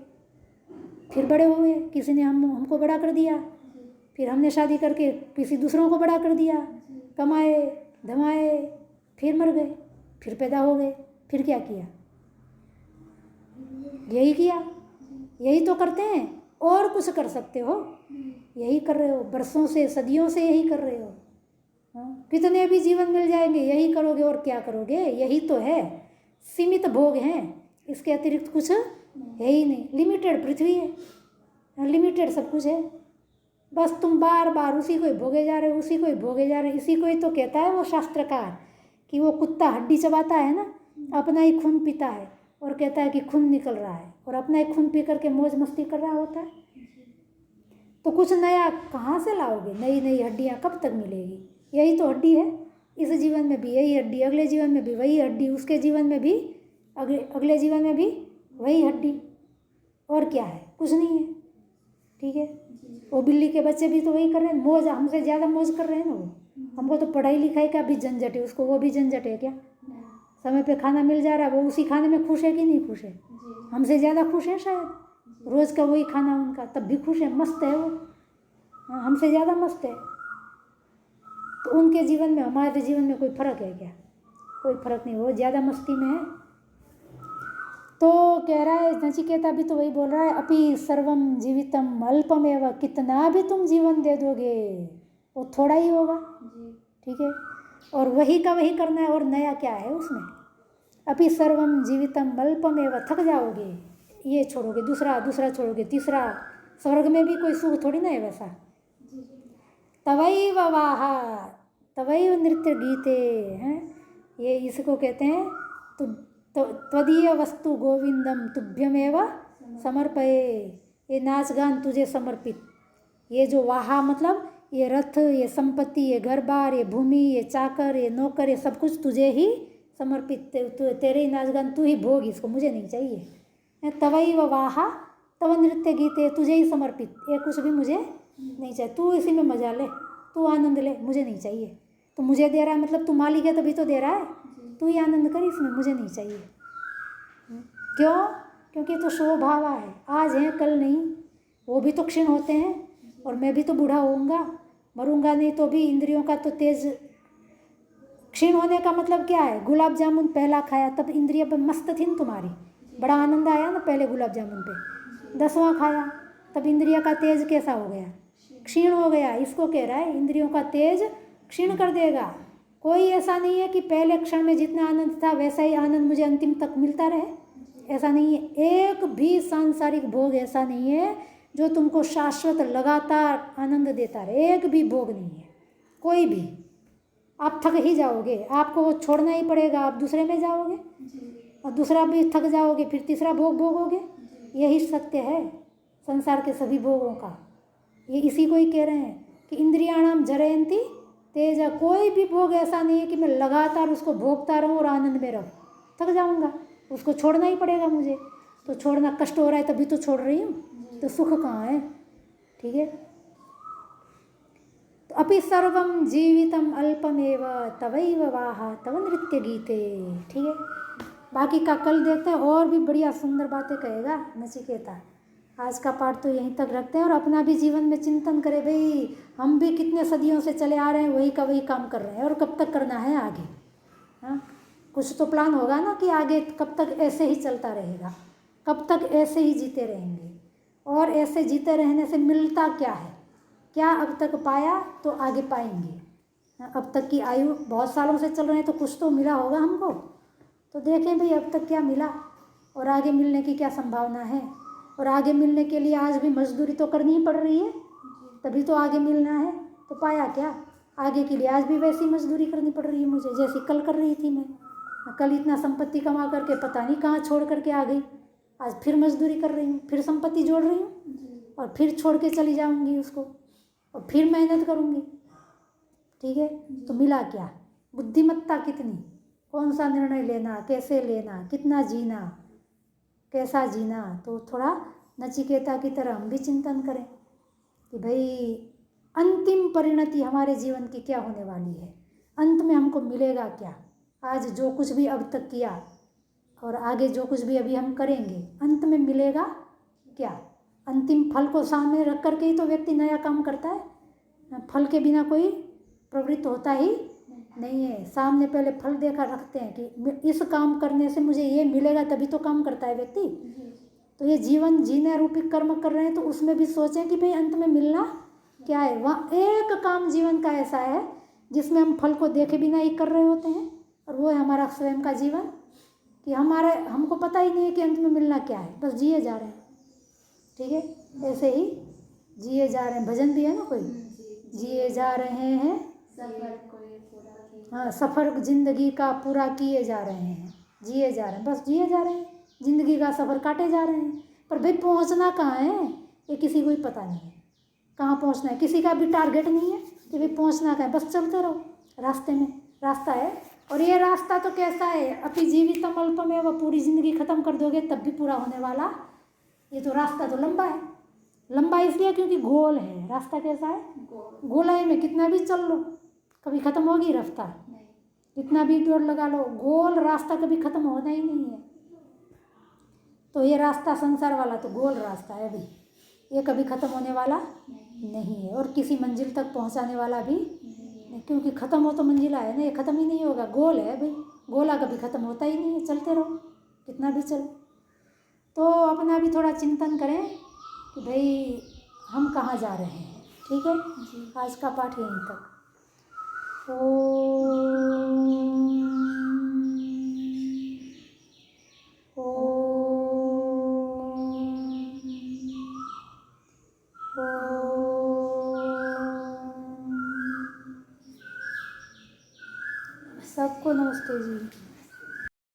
फिर बड़े हुए, किसी ने हमको बड़ा कर दिया, फिर हमने शादी करके किसी दूसरों को बड़ा कर दिया, कमाए धमाए, फिर मर गए, फिर पैदा हो गए, फिर क्या किया? यही किया, यही तो करते हैं। और कुछ कर सकते हो? यही कर रहे हो, बरसों से सदियों से यही कर रहे हो। कितने भी जीवन मिल जाएंगे, यही करोगे, और क्या करोगे? यही तो है। सीमित भोग हैं, इसके अतिरिक्त कुछ है ही नहीं। लिमिटेड पृथ्वी है, लिमिटेड सब कुछ है। बस तुम बार बार उसी को ही भोगे जा रहे हो, उसी को ही भोगे जा रहे हो। इसी को ही तो कहता है वो शास्त्रकार कि वो कुत्ता हड्डी चबाता है ना, अपना ही खून पीता है, और कहता है कि खून निकल रहा है, और अपना ही खून पी करके मौज मस्ती कर रहा होता है। तो कुछ नया कहाँ से लाओगे? नई नई हड्डियाँ कब तक मिलेगी? यही तो हड्डी है। इस जीवन में भी यही हड्डी, अगले जीवन में भी वही हड्डी, उसके जीवन में भी, अगले जीवन में भी वही हड्डी। और क्या है? कुछ नहीं है। ठीक है, वो बिल्ली के बच्चे भी तो वही कर रहे हैं, मौज, हमसे ज़्यादा मौज कर रहे हैं ना वो। हमको तो पढ़ाई लिखाई का भी झंझट है, उसको वो भी झंझट है क्या? समय पे खाना मिल जा रहा है, वो उसी खाने में खुश है कि नहीं खुश है? हमसे ज़्यादा खुश है शायद, रोज़ का वही खाना उनका, तब भी खुश है, मस्त है वो। हमसे ज़्यादा मस्त है। तो उनके जीवन में हमारे जीवन में कोई फ़र्क है क्या? कोई फ़र्क नहीं, वो ज़्यादा मस्ती में है। तो कह रहा है नचिकेता भी तो वही बोल रहा है, अपि सर्वम जीवितम अल्पमेव, कितना भी तुम जीवन दे दोगे वो थोड़ा ही होगा। ठीक है, और वही का वही करना है, और नया क्या है उसमें? अपि सर्वम जीवितम अल्पमेव, थक जाओगे, ये छोड़ोगे, दूसरा छोड़ोगे, तीसरा। स्वर्ग में भी कोई सुख थोड़ी ना है वैसा। तवैव वाहा तवैव नृत्य गीते हैं, ये इसको कहते हैं। तो त्वदीय वस्तु गोविंदम तुभ्यमेव समर्पये, ये नाच गान तुझे समर्पित। ये जो वाहा मतलब ये रथ, ये संपत्ति, ये घर बार, ये भूमि, ये चाकर, ये नौकर, ये सब कुछ तुझे ही समर्पित। तेरे ही नाच गान, तू ही भोग इसको, मुझे नहीं चाहिए। तवैव वाहा तव नृत्य गीते, तुझे ही समर्पित, ये कुछ भी मुझे नहीं चाहिए। तू इसी में मजा ले, तू आनंद ले, मुझे नहीं चाहिए। तो मुझे दे रहा है मतलब तू मालिक है तभी तो दे रहा है, तू ही आनंद कर इसमें, मुझे नहीं चाहिए। क्यों? क्योंकि तो स्वभाव है, आज हैं कल नहीं, वो भी तो क्षीण होते हैं और मैं भी तो बूढ़ा होऊंगा, मरूंगा नहीं तो भी। इंद्रियों का तो तेज क्षीण होने का मतलब क्या है? गुलाब जामुन पहला खाया तब इंद्रिय मस्त थी ना तुम्हारी, बड़ा आनंद आया ना पहले गुलाब जामुन पे। 10वां खाया तब इंद्रिय का तेज कैसा हो गया? क्षीण हो गया। इसको कह रहा है इंद्रियों का तेज क्षीण कर देगा। कोई ऐसा नहीं है कि पहले क्षण में जितना आनंद था वैसा ही आनंद मुझे अंतिम तक मिलता रहे, ऐसा नहीं है। एक भी सांसारिक भोग ऐसा नहीं है जो तुमको शाश्वत लगातार आनंद देता रहे, एक भी भोग नहीं है कोई भी। आप थक ही जाओगे, आपको वो छोड़ना ही पड़ेगा, आप दूसरे में जाओगे और दूसरा भी थक जाओगे, फिर तीसरा भोग भोगोगे। यही सत्य है संसार के सभी भोगों का। ये इसी को ही कह रहे हैं कि इंद्रियाणाम जरयंती तेज। कोई भी भोग ऐसा नहीं है कि मैं लगातार उसको भोगता रहूं और आनंद में रहूं, थक जाऊंगा, उसको छोड़ना ही पड़ेगा मुझे। तो छोड़ना कष्ट हो रहा है तभी तो छोड़ रही हूँ, तो सुख कहाँ है? ठीक है। तो अपि सर्वम जीवितम अल्पमेव तवैव वाह तव नृत्य गीते। ठीक है, बाकी का कल देखते हैं, और भी बढ़िया सुंदर बातें कहेगा नचिकेता। आज का पाठ तो यहीं तक रखते हैं और अपना भी जीवन में चिंतन करें। भाई हम भी कितने सदियों से चले आ रहे हैं, वही का वही काम कर रहे हैं और कब तक करना है आगे? हाँ, कुछ तो प्लान होगा ना कि आगे कब तक ऐसे ही चलता रहेगा, कब तक ऐसे ही जीते रहेंगे। और ऐसे जीते रहने से मिलता क्या है? क्या अब तक पाया तो आगे पाएंगे? अब तक की आयु बहुत सालों से चल रहे हैं तो कुछ तो मिला होगा हमको, तो देखें भाई अब तक क्या मिला और आगे मिलने की क्या संभावना है। और आगे मिलने के लिए आज भी मजदूरी तो करनी ही पड़ रही है, तभी तो आगे मिलना है। तो पाया क्या? आगे के लिए आज भी वैसी मजदूरी करनी पड़ रही है मुझे जैसी कल कर रही थी मैं। कल इतना संपत्ति कमा करके पता नहीं कहाँ छोड़ करके आ गई, आज फिर मजदूरी कर रही हूँ, फिर संपत्ति जोड़ रही हूँ और फिर छोड़ के चली जाऊँगी उसको और फिर मेहनत करूँगी। ठीक है, तो मिला क्या? बुद्धिमत्ता कितनी, कौन सा निर्णय लेना, कैसे लेना, कितना जीना, कैसा जीना। तो थोड़ा नचिकेता की तरह हम भी चिंतन करें कि भाई अंतिम परिणति हमारे जीवन की क्या होने वाली है, अंत में हमको मिलेगा क्या। आज जो कुछ भी अब तक किया और आगे जो कुछ भी अभी हम करेंगे, अंत में मिलेगा क्या? अंतिम फल को सामने रख करके ही तो व्यक्ति नया काम करता है, फल के बिना कोई प्रवृत्त होता ही नहीं है। सामने पहले फल देखा रखते हैं कि इस काम करने से मुझे ये मिलेगा, तभी तो काम करता है व्यक्ति। तो ये जीवन जीने रूपी कर्म कर रहे हैं तो उसमें भी सोचें कि भाई अंत में मिलना क्या है। वहाँ एक काम जीवन का ऐसा है जिसमें हम फल को देखे बिना ही कर रहे होते हैं, और वो है हमारा स्वयं का जीवन, कि हमको पता ही नहीं है कि अंत में मिलना क्या है, बस जिए जा रहे हैं। ठीक है, ऐसे ही जिए जा रहे हैं। भजन भी है ना कोई, जिए जा रहे हैं हाँ, सफ़र जिंदगी का पूरा किए जा रहे हैं, जिए जा रहे हैं, बस जिए जा रहे हैं, जिंदगी का सफ़र काटे जा रहे हैं। पर भाई पहुंचना कहाँ है ये किसी को ही पता नहीं है, कहाँ पहुंचना है किसी का भी टारगेट नहीं है कि भाई पहुंचना कहाँ है। बस चलते रहो, रास्ते में रास्ता है। और ये रास्ता तो कैसा है? अपनी जीवितम अल्प में, वह पूरी ज़िंदगी ख़त्म कर दोगे तब भी पूरा होने वाला। ये तो रास्ता तो लंबा है, लंबा इसलिए क्योंकि गोल है। रास्ता कैसा है? गोलाई में कितना भी चल लो कभी ख़त्म होगी रफ्तार, जितना भी दौड़ लगा लो, गोल रास्ता कभी ख़त्म होना ही नहीं है। तो ये रास्ता संसार वाला तो गोल रास्ता है भाई, ये कभी ख़त्म होने वाला नहीं है और किसी मंजिल तक पहुंचाने वाला भी नहीं, क्योंकि ख़त्म हो तो मंजिला है ना, ये ख़त्म ही नहीं होगा। गोल है भाई, गोला कभी ख़त्म होता ही नहीं है, चलते रहो कितना भी चलो। तो अपना भी थोड़ा चिंतन करें कि भाई हम कहाँ जा रहे हैं। ठीक है, आज का पाठ यहीं तक। सबको नमस्ते जी।